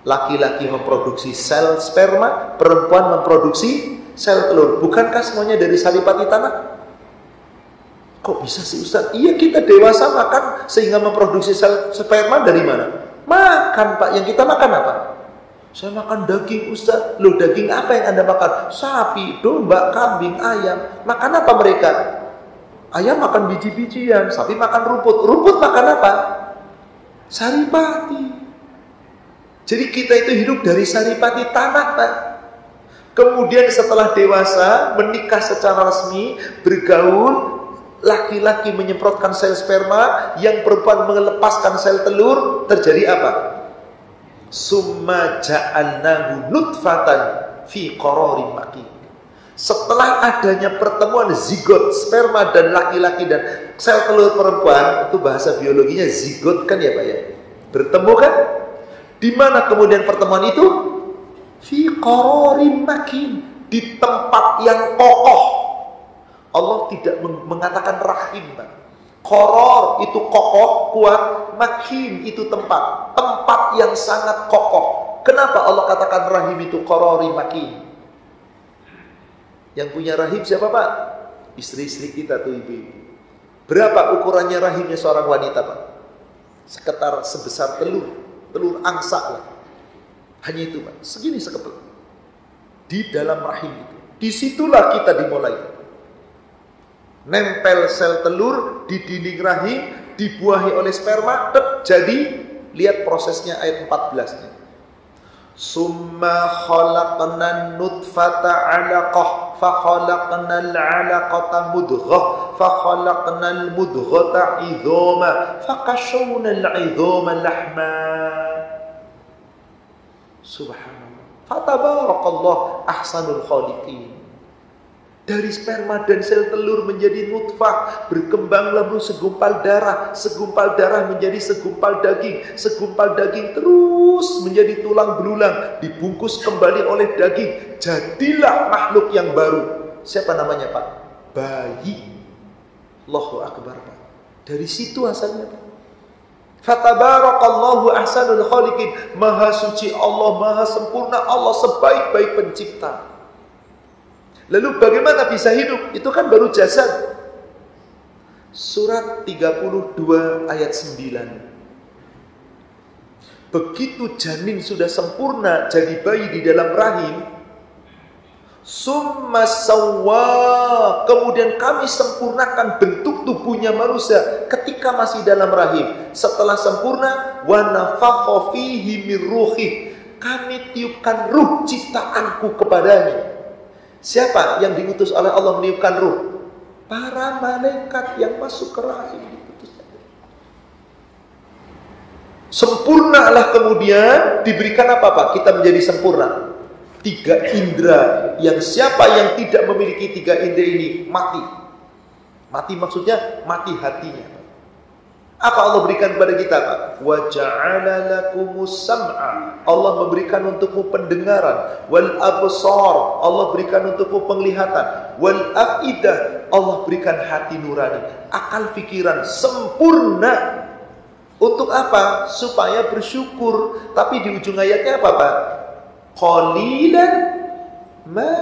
Laki-laki memproduksi sel sperma, perempuan memproduksi sel telur. Bukankah semuanya dari saripati tanah? Kok bisa sih Ustaz? Iya, kita dewasa makan sehingga memproduksi sel sperma dari mana? Makan Pak. Yang kita makan apa? Saya makan daging Ustaz. Loh, daging apa yang Anda makan? Sapi, domba, kambing, ayam. Makan apa mereka? Ayam makan biji-bijian, sapi makan rumput. Rumput makan apa? Saripati. Jadi kita itu hidup dari saripati tanah Pak. Kemudian setelah dewasa, menikah secara resmi, bergaul, laki-laki menyemprotkan sel sperma, yang perempuan melepaskan sel telur, terjadi apa? Summa ja'alnahu nutfatan fi qararin makin. Setelah adanya pertemuan zigot sperma dan laki-laki dan sel telur perempuan, itu bahasa biologinya zigot kan ya Pak ya? Bertemu kan? Di mana kemudian pertemuan itu? Fi qararin makin, di tempat yang kokoh. Allah tidak mengatakan rahim Pak. Qoror itu kokoh, kuat, makin itu tempat yang sangat kokoh. Kenapa Allah katakan rahim itu qorori makin? Yang punya rahim siapa Pak? Istri-istri kita tuh ibu-ibu. Berapa ukurannya rahimnya seorang wanita Pak? Sekitar sebesar telur angsa lah. Hanya itu Pak, segini sekepel. Di dalam rahim itu. Disitulah kita dimulai. nempel sel telur di dinding rahim, dibuahi oleh sperma, jadi lihat prosesnya ayat 14-nya. Summa khalaqna nutfata 'alaqah fa khalaqna al-'alaqata mudghah fa khalaqna al-mudghata 'idhama fa qashawna al-'idhama lahma. Subhanallah. Fatabarakallah ahsanul khaliqin. Dari sperma dan sel telur menjadi nutfah, berkembang lalu segumpal darah menjadi segumpal daging terus menjadi tulang belulang, dibungkus kembali oleh daging, jadilah makhluk yang baru. Siapa namanya Pak? Bayi. Allahu Akbar Pak. Dari situ asalnya Pak. Fatabarakallahu ahsanul khaliqin. Maha suci Allah, maha sempurna Allah, sebaik-baik pencipta. Lalu bagaimana bisa hidup? Itu kan baru jasad. Surat 32 ayat 9. Begitu janin sudah sempurna jadi bayi di dalam rahim, summa sawwa, kemudian kami sempurnakan bentuk tubuhnya manusia ketika masih dalam rahim. Setelah sempurna, wa nafakha fihi min ruhi, kami tiupkan ruh ciptaanku kepadanya. Siapa yang diutus oleh Allah meniupkan ruh? Para malaikat yang masuk ke rahim diutus. Sempurnalah kemudian diberikan apa Pak? Kita menjadi sempurna. 3 indera, yang siapa yang tidak memiliki 3 indera ini mati. Mati maksudnya mati hatinya. Apa Allah berikan kepada kita Pak? Wa ja'ala lakumus sam'a, Allah memberikan untukmu pendengaran. Wal absar, Allah berikan untukmu penglihatan. Wal afidah, Allah berikan hati nurani, akal pikiran sempurna. Untuk apa? Supaya bersyukur. Tapi di ujung ayatnya apa Pak? Qalilan ma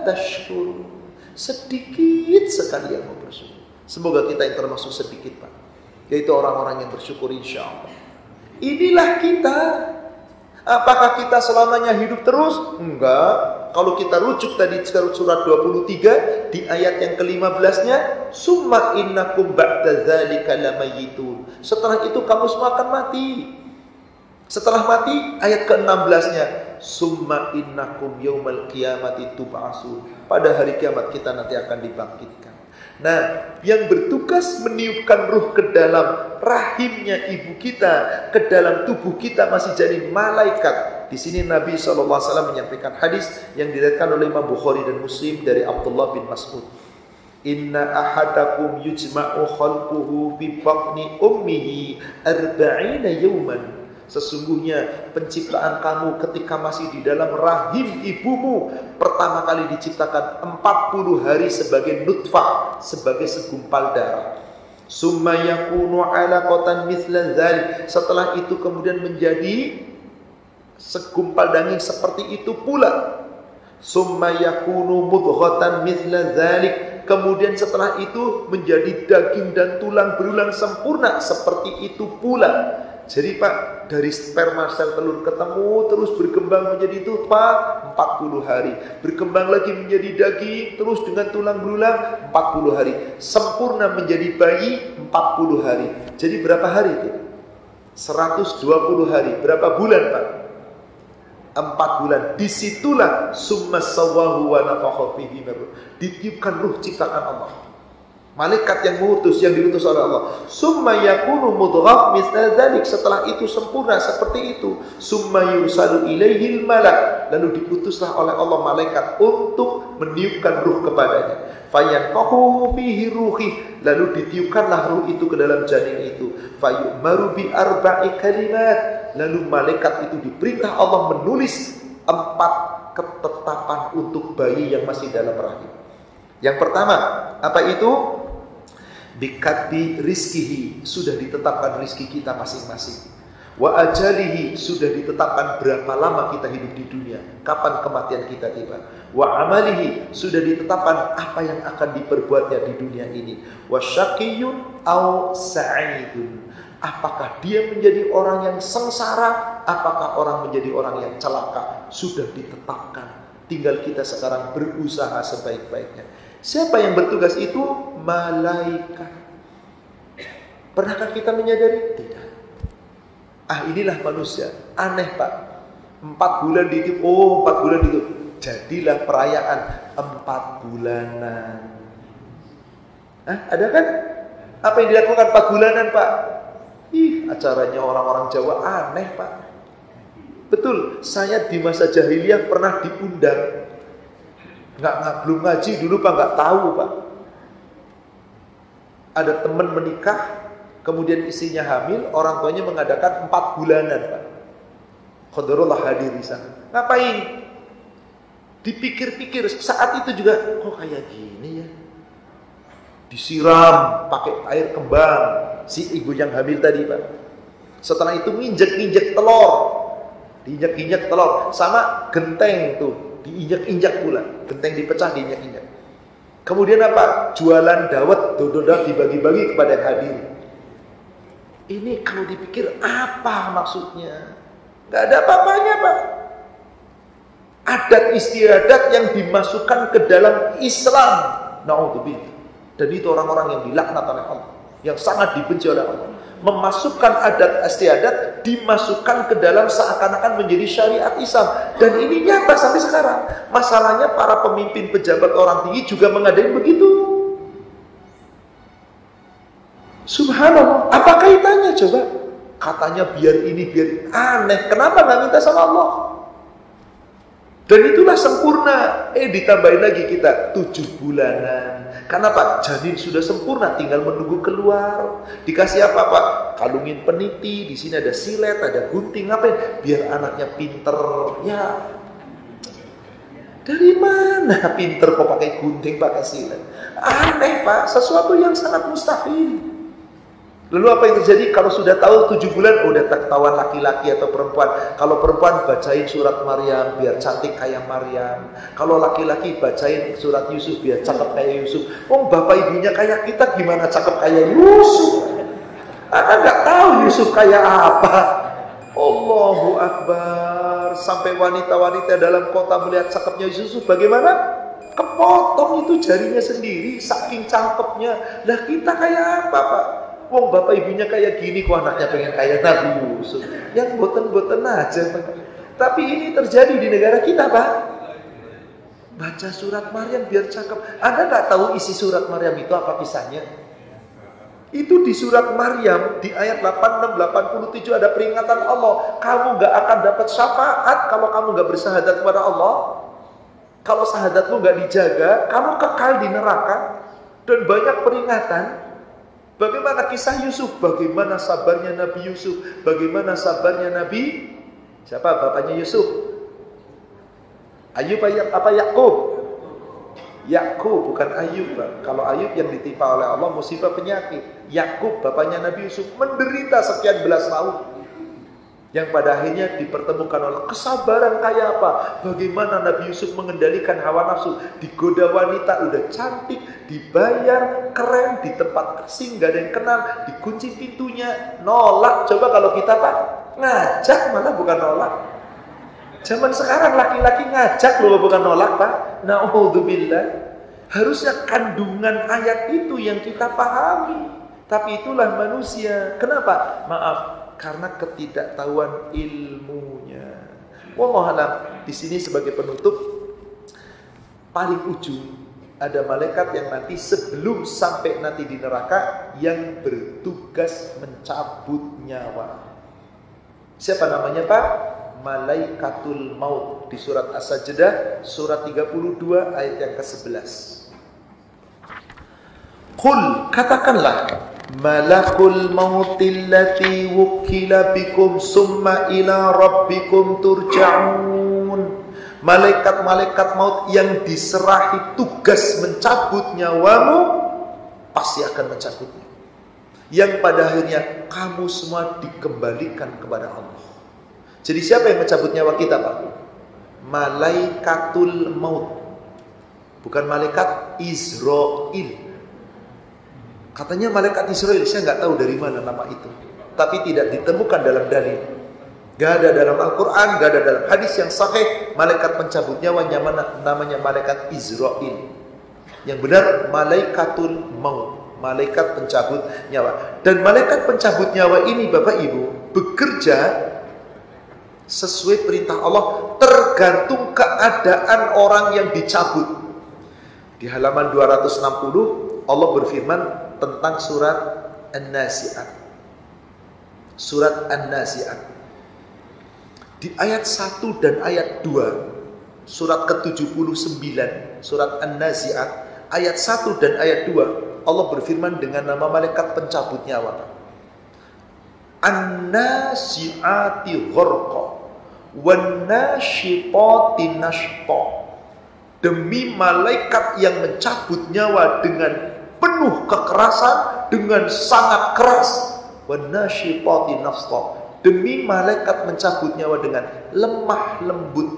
tashkurun, sedikit sekali yang mau bersyukur. Semoga kita yang termasuk sedikit Pak, yaitu orang-orang yang bersyukur insya Allah. Inilah kita. Apakah kita selamanya hidup terus? Enggak. Kalau kita rujuk tadi surat 23 di ayat yang ke-15-nya, summa innakum ba'da dzalika lamayitun. Setelah itu kamu semua akan mati. Setelah mati, ayat ke-16-nya, summa innakum yaumal qiyamati tub'atsun. Pada hari kiamat kita nanti akan dibangkitkan. Nah, yang bertugas meniupkan ruh ke dalam rahimnya ibu kita, ke dalam tubuh kita masih jadi malaikat. Di sini Nabi SAW menyampaikan hadis yang diriwayatkan oleh Imam Bukhari dan Muslim dari Abdullah bin Mas'ud. Inna ahadakum yujma'u khalquhu fi batni ummihi 40 yawman. Sesungguhnya penciptaan kamu ketika masih di dalam rahim ibumu pertama kali diciptakan 40 hari sebagai nutfah, sebagai segumpal darah. Summa yakunu 'alaqatan mithla dzalik. Setelah itu kemudian menjadi segumpal daging seperti itu pula. Summa yakunu mudghatan mithla dzalik. Kemudian setelah itu menjadi daging dan tulang berulang sempurna seperti itu pula. Jadi Pak, dari sperma sel telur ketemu terus berkembang menjadi nutfah 40 hari, berkembang lagi menjadi daging terus dengan tulang belulang 40 hari, sempurna menjadi bayi 40 hari. Jadi berapa hari itu? 120 hari. Berapa bulan Pak? 4 bulan. Disitulah summa sawwahu wa nafakha fihi min ruh, ditiupkan ruh ciptaan Allah. Malaikat yang mengutus, yang diutus oleh Allah. Summa yakunu mudghah mithla dzalik. Setelah itu sempurna seperti itu. Summa yursalu ilaihil malak. Lalu diutuslah oleh Allah malaikat untuk meniupkan ruh kepadanya. Fayanfakhu fihi ruhi. Lalu ditiupkanlah ruh itu ke dalam janin itu. Fayu'maru bi arba'i kalimat. Lalu malaikat itu diperintah Allah menulis 4 ketetapan untuk bayi yang masih dalam rahim. Yang pertama, apa itu? Bikatbi rizkihi, sudah ditetapkan rizki kita masing-masing. Wa ajalihi, sudah ditetapkan berapa lama kita hidup di dunia, kapan kematian kita tiba. Wa amalihi, sudah ditetapkan apa yang akan diperbuatnya di dunia ini. Wa syaqiyun au sa'idun, apakah dia menjadi orang yang sengsara, apakah orang menjadi orang yang celaka, sudah ditetapkan. Tinggal kita sekarang berusaha sebaik-baiknya. Siapa yang bertugas itu? Malaikat. Pernahkah kita menyadari? Tidak. Inilah manusia. Aneh Pak. 4 bulan ditiup. 4 bulan ditiup. Jadilah perayaan 4 bulanan. Ada kan? Apa yang dilakukan 4 bulanan Pak? Acaranya orang-orang Jawa aneh Pak. Betul, saya di masa jahiliyah pernah diundang. Belum ngaji dulu Pak, nggak tahu Pak. Ada teman menikah, kemudian istrinya hamil, orang tuanya mengadakan 4 bulanan Pak. Qadarullah hadir di sana. Ngapain? Dipikir-pikir saat itu juga, kok kayak gini ya? Disiram pakai air kembang si ibu yang hamil tadi Pak. Setelah itu nginjek-injek telur, diinjek-injek telur sama genteng tuh, diinjek-injek pula, genteng dipecah diinjek-injek. Kemudian apa? Jualan dawet, dodol dibagi-bagi kepada yang hadir. Ini kalau dipikir apa maksudnya? Gak ada apa-apanya Pak. Adat istiadat yang dimasukkan ke dalam Islam. Na'udzubillah. Dan itu orang-orang yang dilaknat oleh Allah, yang sangat dibenci oleh Allah. Memasukkan adat istiadat, dimasukkan ke dalam seakan-akan menjadi syariat Islam. Dan ini nyata sampai sekarang. Masalahnya para pemimpin pejabat orang tinggi juga mengadain begitu. Subhanallah. Apa kaitannya coba? Katanya biar ini biar aneh. Kenapa nggak minta sama Allah? Dan itulah sempurna. Ditambahin lagi kita 7 bulanan. Karena Pak, janin sudah sempurna, tinggal menunggu keluar. Dikasih apa Pak? Kalungin peniti, di sini ada silet, ada gunting, ngapain? Biar anaknya pinter. Ya, dari mana pinter kok pakai gunting, pakai silet? Aneh Pak, sesuatu yang sangat mustahil. Lalu apa yang terjadi kalau sudah tahu 7 bulan? Udah ketahuan laki-laki atau perempuan. Kalau perempuan bacain surat Maryam biar cantik kayak Maryam. Kalau laki-laki bacain surat Yusuf biar cakep kayak Yusuf. Bapak ibunya kayak kita, gimana cakep kayak Yusuf? Anda nggak tahu Yusuf kayak apa. Allahu Akbar. Sampai wanita-wanita dalam kota melihat cakepnya Yusuf, bagaimana? Kepotong itu jarinya sendiri, saking cakepnya. Lah kita kayak apa Pak? Bapak ibunya kayak gini, kok anaknya pengen kayak Nabi Yusuf. Yang boten-boten aja Pak. Tapi ini terjadi di negara kita Pak. Baca surat Maryam biar cakep. Anda gak tahu isi surat Maryam itu apa kisahnya? Itu di surat Maryam di ayat 86-87 ada peringatan Allah. Kamu gak akan dapat syafaat kalau kamu gak bersahadat kepada Allah. Kalau sahadatmu gak dijaga, kamu kekal di neraka. Dan banyak peringatan. Bagaimana kisah Yusuf? Bagaimana sabarnya Nabi Yusuf? Bagaimana sabarnya Nabi? Siapa bapaknya Yusuf? Ayub apa Yakub? Yakub, bukan Ayub. Kalau Ayub yang ditimpa oleh Allah musibah penyakit. Yakub bapaknya Nabi Yusuf menderita sekian belas tahun. Yang pada akhirnya dipertemukan oleh kesabaran kayak apa? Bagaimana Nabi Yusuf mengendalikan hawa nafsu. Digoda wanita, udah cantik, dibayar, keren, di tempat asing, gak ada yang kenal, dikunci pintunya, nolak. Coba kalau kita Pak, ngajak malah bukan nolak. Zaman sekarang laki-laki ngajak loh, bukan nolak Pak. Na'udzubillah. Harusnya kandungan ayat itu yang kita pahami. Tapi itulah manusia. Kenapa? Maaf. Karena ketidaktahuan ilmunya. Wallahualam. Di sini sebagai penutup, paling ujung ada malaikat yang nanti sebelum sampai nanti di neraka yang bertugas mencabut nyawa. Siapa namanya Pak? Malaikatul Maut. Di surat As-Sajdah surat 32 ayat yang ke-11. Qul, katakanlah, Malakul mautil lati wukila bikum summa ila rabbikum turja'un. Malaikat-malaikat maut yang diserahi tugas mencabut nyawamu pasti akan mencabutnya. Yang pada akhirnya kamu semua dikembalikan kepada Allah. Jadi siapa yang mencabut nyawa kita Pak? Malaikatul maut. Bukan malaikat Israel. Katanya malaikat Israel, saya nggak tahu dari mana nama itu. Tapi tidak ditemukan dalam dalil. Gak ada dalam Al-Quran, gak ada dalam hadis yang sahih. Malaikat pencabut nyawa namanya malaikat Israel. Yang benar malaikatul maut, malaikat pencabut nyawa. Dan malaikat pencabut nyawa ini Bapak Ibu bekerja sesuai perintah Allah, tergantung keadaan orang yang dicabut. Di halaman 260 Allah berfirman tentang surat An-Nazi'at. Surat An-Nazi'at. Di ayat 1 dan ayat 2, surat ke-79, surat An-Nazi'at, ayat 1 dan ayat 2, Allah berfirman dengan nama malaikat pencabut nyawa. An-Nazi'ati gharqa wan-nashitati nashta. Demi malaikat yang mencabut nyawa dengan penuh kekerasan, dengan sangat keras. Wan-nashitati nashta. Demi malaikat mencabut nyawa dengan lemah lembut.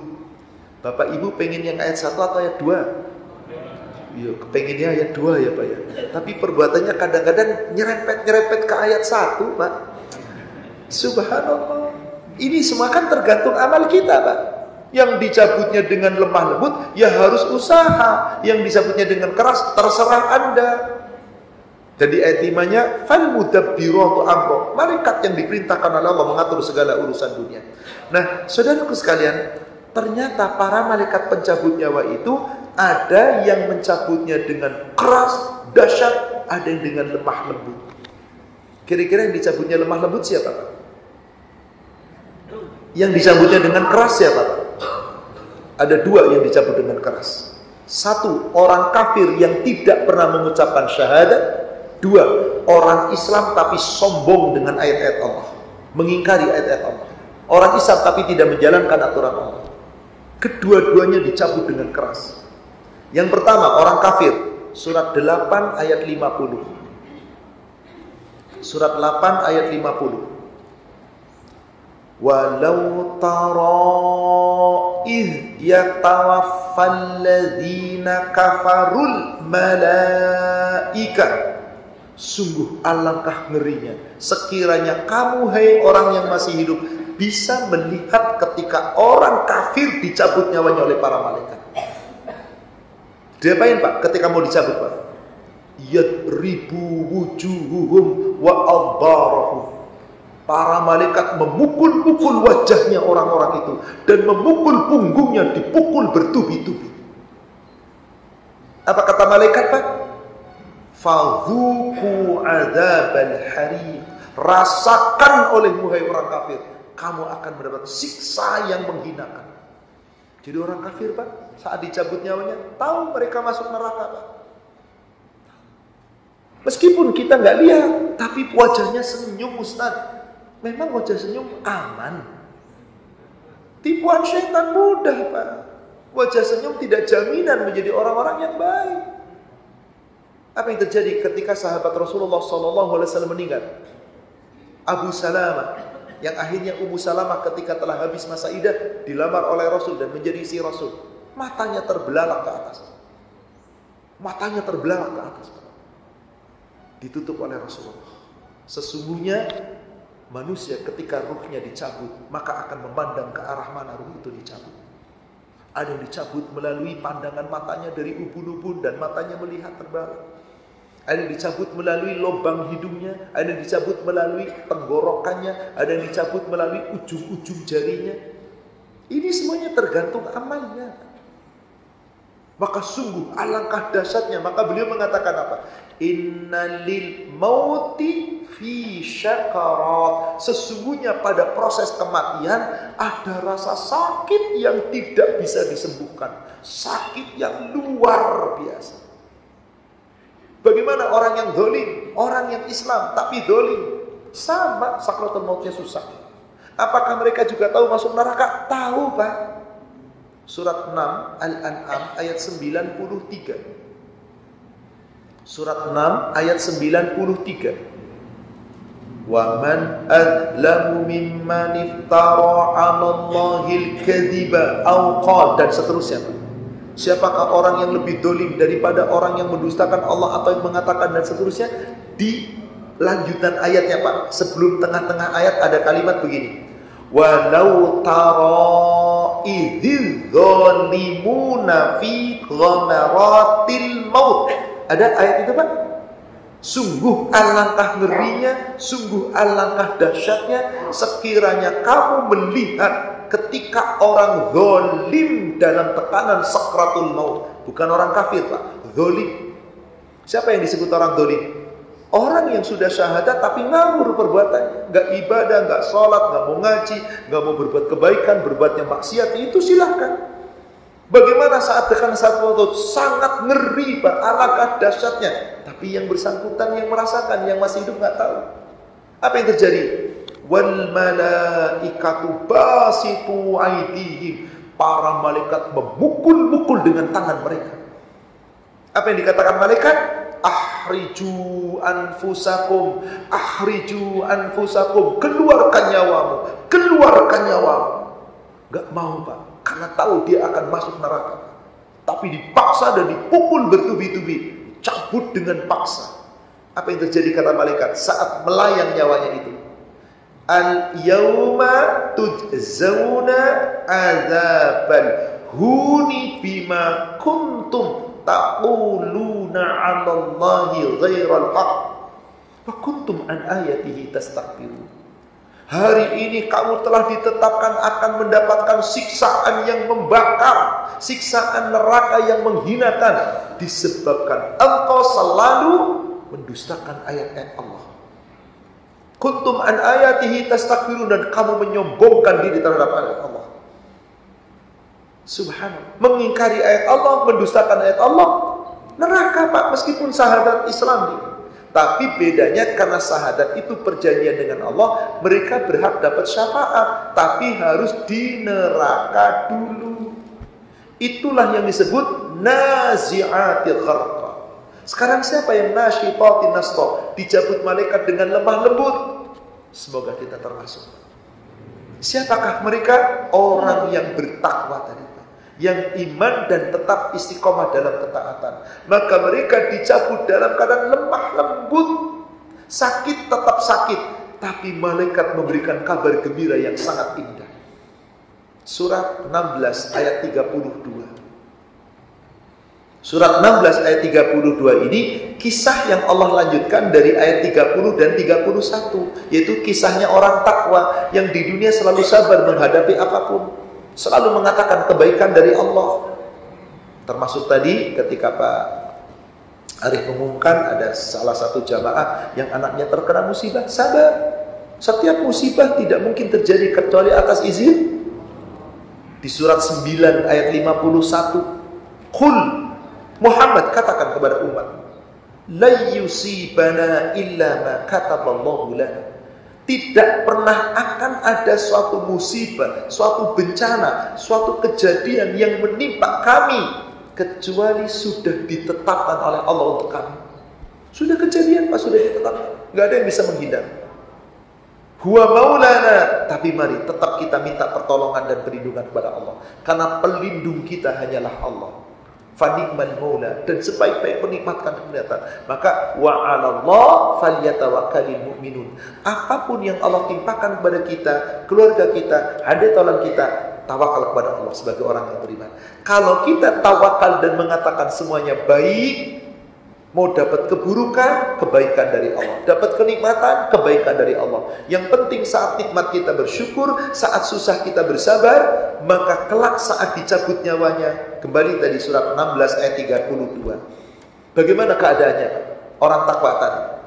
Bapak Ibu pengen yang ayat 1 atau ayat 2? Iya, pengennya ayat 2 ya Pak ya. Tapi perbuatannya kadang-kadang nyerempet ke ayat 1 Pak. Subhanallah. Ini semua kan tergantung amal kita Pak. Yang dicabutnya dengan lemah lembut, ya harus usaha. Yang dicabutnya dengan keras, terserah Anda. Jadi ayat 5-nya fal mudabbiratu amra, malaikat yang diperintahkan oleh Allah mengatur segala urusan dunia. Nah, saudaraku sekalian, ternyata para malaikat pencabut nyawa itu ada yang mencabutnya dengan keras, dahsyat, ada yang dengan lemah lembut. Kira-kira yang dicabutnya lemah lembut siapa? Yang dicabutnya dengan keras siapa? Ada 2 yang dicabut dengan keras. 1, orang kafir yang tidak pernah mengucapkan syahadat. 2, orang Islam tapi sombong dengan ayat-ayat Allah, mengingkari ayat-ayat Allah. Orang Islam tapi tidak menjalankan aturan Allah. Kedua-duanya dicabut dengan keras. Yang pertama orang kafir, surat 8 ayat 50. Surat 8 ayat 50. Walau tara idh yatawaffal ladzina kafarul malaika. Sungguh alangkah ngerinya sekiranya kamu, hai orang yang masih hidup, bisa melihat ketika orang kafir dicabut nyawanya oleh para malaikat. Diapain Pak ketika mau dicabut Pak? Yadribu wujuhuhum wa adbarahum. Para malaikat memukul-mukul wajahnya orang-orang itu dan memukul punggungnya, dipukul bertubi-tubi. Apa kata malaikat Pak? Fadhuku adzabal hariq. Rasakan olehmu hai orang kafir, kamu akan mendapat siksa yang menghinakan. Jadi orang kafir Pak, saat dicabut nyawanya, tahu mereka masuk neraka Pak. Meskipun kita nggak lihat, tapi wajahnya senyum Ustaz. Memang wajah senyum aman. Tipuan syaitan mudah Pak. Wajah senyum tidak jaminan menjadi orang-orang yang baik. Apa yang terjadi ketika sahabat Rasulullah SAW meninggal? Abu Salamah, yang akhirnya Ummu Salamah ketika telah habis masa iddah dilamar oleh Rasul dan menjadi istri Rasul. Matanya terbelalak ke atas. Matanya terbelalak ke atas. Ditutup oleh Rasulullah. Sesungguhnya manusia ketika ruhnya dicabut, maka akan memandang ke arah mana ruh itu dicabut. Ada yang dicabut melalui pandangan matanya dari ubun-ubun dan matanya melihat terbelalak. Ada yang dicabut melalui lubang hidungnya, ada yang dicabut melalui tenggorokannya, ada yang dicabut melalui ujung-ujung jarinya. Ini semuanya tergantung amalnya. Maka sungguh alangkah dahsyatnya. Maka beliau mengatakan apa? Innalil mauti fi syakarat. Sesungguhnya pada proses kematian ada rasa sakit yang tidak bisa disembuhkan. Sakit yang luar biasa. Bagaimana orang yang dolim, orang yang Islam tapi dolim, sama sakratul mautnya susah. Apakah mereka juga tahu masuk neraka? Tahu Pak. Surat 6 Al-An'am ayat 93. Surat 6 ayat 93. Wa man adlamu mimman iftara 'ala Allahil kadhiba aw qala, dan seterusnya. Siapakah orang yang lebih dolim daripada orang yang mendustakan Allah atau yang mengatakan, dan seterusnya. Di lanjutan ayatnya Pak, sebelum tengah-tengah ayat ada kalimat begini. Walau tara idzil zalimuna fi ghamaratil maut. Ada ayat itu, Pak? Sungguh alangkah ngerinya, sungguh alangkah dahsyatnya sekiranya kamu melihat ketika orang zalim dalam tekanan sakratul maut. Bukan orang kafir, Pak, zalim. Siapa yang disebut orang zalim? Orang yang sudah syahadat tapi ngawur perbuatannya, nggak ibadah, nggak sholat, nggak mau ngaji, nggak mau berbuat kebaikan, berbuatnya maksiat, itu silahkan. Bagaimana saat tekanan sakratul maut? Sangat ngeri, Pak, alangkah dahsyatnya. Tapi yang bersangkutan, yang merasakan, yang masih hidup nggak tahu. Apa yang terjadi? Wal malaikatu basitu aydihim. Para malaikat memukul-mukul dengan tangan mereka. Apa yang dikatakan malaikat? Ahriju anfusakum, ahriju anfusakum, keluarkan nyawamu, keluarkan nyawamu. Gak mau, Pak, karena tahu dia akan masuk neraka. Tapi dipaksa dan dipukul bertubi-tubi, cabut dengan paksa. Apa yang terjadi kata malaikat saat melayang nyawanya itu? Al-yawma tujzauna adzabal huni bima kuntum taquluna 'alallahi ghairal haqq wa kuntum an ayatihi tastakbirun. Hari ini kamu telah ditetapkan akan mendapatkan siksaan yang membakar, siksaan neraka yang menghinakan, disebabkan engkau selalu mendustakan ayat-ayat Allah. Kuntum an ayatihi tastakbirun, dan kamu menyombongkan diri terhadap ayat Allah. Subhanallah, mengingkari ayat Allah, mendustakan ayat Allah, neraka, Pak, meskipun syahadat Islam. Tapi bedanya karena syahadat itu perjanjian dengan Allah, mereka berhak dapat syafaat, tapi harus di neraka dulu. Itulah yang disebut nazi'atil gharqa. Sekarang siapa yang nasyitatin nashta? Dicabut malaikat dengan lemah lembut. Semoga kita termasuk. Siapakah mereka? Orang yang bertakwa tadi, yang iman dan tetap istiqomah dalam ketaatan. Maka mereka dicabut dalam keadaan lemah lembut. Sakit tetap sakit, tapi malaikat memberikan kabar gembira yang sangat indah. Surat 16 ayat 32. Surat 16 ayat 32 ini kisah yang Allah lanjutkan dari ayat 30 dan 31, yaitu kisahnya orang takwa yang di dunia selalu sabar menghadapi apapun, selalu mengatakan kebaikan dari Allah. Termasuk tadi ketika Pak Arif mengumumkan ada salah satu jamaah yang anaknya terkena musibah, sabar. Setiap musibah tidak mungkin terjadi kecuali atas izin. Di surat 9 ayat 51, Qul Muhammad, katakan kepada umat, la yusibana illa ma kataballahu lana. Tidak pernah akan ada suatu musibah, suatu bencana, suatu kejadian yang menimpa kami kecuali sudah ditetapkan oleh Allah untuk kami. Sudah kejadian, Pak, sudah ditetapkan. Gak ada yang bisa menghindar. Huwa maulana, tapi mari tetap kita minta pertolongan dan perlindungan kepada Allah, karena pelindung kita hanyalah Allah. Fani'mal maula, dan sebaik-baik penikmatkan kelihatan. Maka wa 'alallah falyatawakkalul mu'minun. Apapun yang Allah timpakan kepada kita, keluarga kita, hadit tolong kita, tawakal kepada Allah sebagai orang yang beriman. Kalau kita tawakal dan mengatakan semuanya baik, mau dapat keburukan, kebaikan dari Allah. Dapat kenikmatan, kebaikan dari Allah. Yang penting saat nikmat kita bersyukur, saat susah kita bersabar, maka kelak saat dicabut nyawanya. Kembali tadi surat 16 ayat 32. Bagaimana keadaannya orang takwa tadi?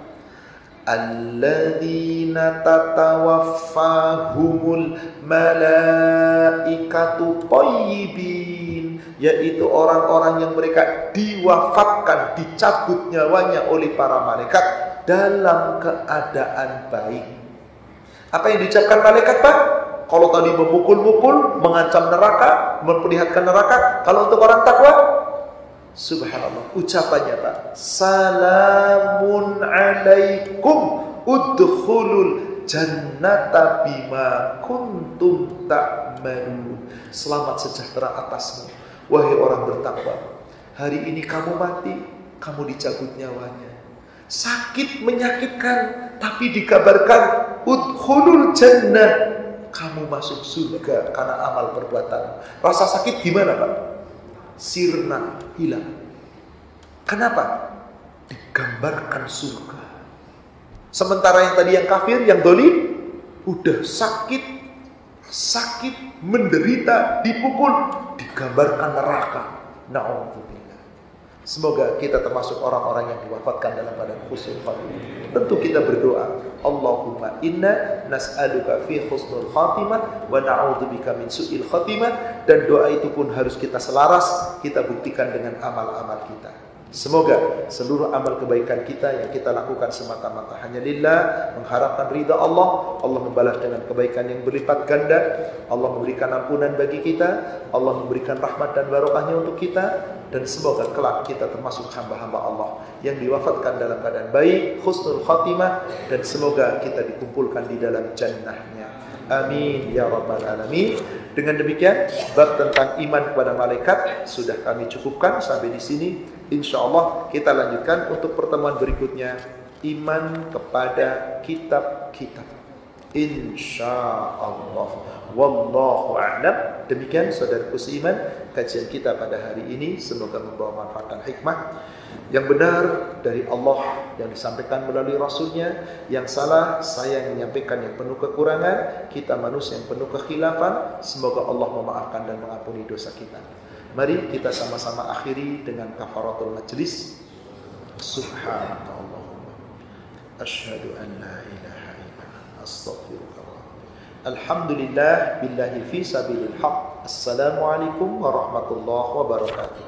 Alladzina tatawaffahumul malaikatu thayyibin, yaitu orang-orang yang mereka diwafatkan, dicabut nyawanya oleh para malaikat dalam keadaan baik. Apa yang diucapkan malaikat, Pak? Kalau tadi memukul-mukul, mengancam neraka, memperlihatkan neraka, kalau untuk orang takwa, subhanallah, ucapannya, Pak, salamun alaikum udkhulul jannata bima kuntum ta'malun. Selamat sejahtera atasmu, wahai orang bertakwa. Hari ini kamu mati, kamu dicabut nyawanya. Sakit, menyakitkan, tapi dikabarkan udkhulul jannah, kamu masuk surga karena amal perbuatan. Rasa sakit gimana Pak? Sirna, hilang. Kenapa? Digambarkan surga. Sementara yang tadi yang kafir, yang dolim, udah sakit, menderita, dipukul, digambarkan neraka. Na'udzubillah. Semoga kita termasuk orang-orang yang diwafatkan dalam badan husnul khatimah. Tentu kita berdoa, Allahumma inna nas'aluka fi husnul khatimah wa na'udzubika min su'il khatimah. Dan doa itu pun harus kita selaras, kita buktikan dengan amal-amal kita. Semoga seluruh amal kebaikan kita yang kita lakukan semata-mata hanya lillah, mengharapkan ridha Allah. Allah membalas dengan kebaikan yang berlipat ganda. Allah memberikan ampunan bagi kita. Allah memberikan rahmat dan barokahnya untuk kita. Dan semoga kelak kita termasuk hamba-hamba Allah yang diwafatkan dalam keadaan baik, husnul khatimah. Dan semoga kita dikumpulkan di dalam jannahnya. Amin ya rabbal alamin. Dengan demikian, bab tentang iman kepada malaikat sudah kami cukupkan sampai di sini. InsyaAllah kita lanjutkan untuk pertemuan berikutnya, iman kepada kitab-kitab. InsyaAllah. Wallahu a'lam. Demikian saudaraku seiman, kajian kita pada hari ini. Semoga membawa manfaat dan hikmah. Yang benar dari Allah yang disampaikan melalui Rasulnya. Yang salah saya yang menyampaikan yang penuh kekurangan. Kita manusia yang penuh kekhilafan. Semoga Allah memaafkan dan mengampuni dosa kita. Mari kita sama-sama akhiri dengan kafaratul majlis. Subhanallahumma asyhadu an la ilaha illa anta astaghfiruka. Alhamdulillah billahi fi sabilil haq. Assalamualaikum warahmatullahi wabarakatuh.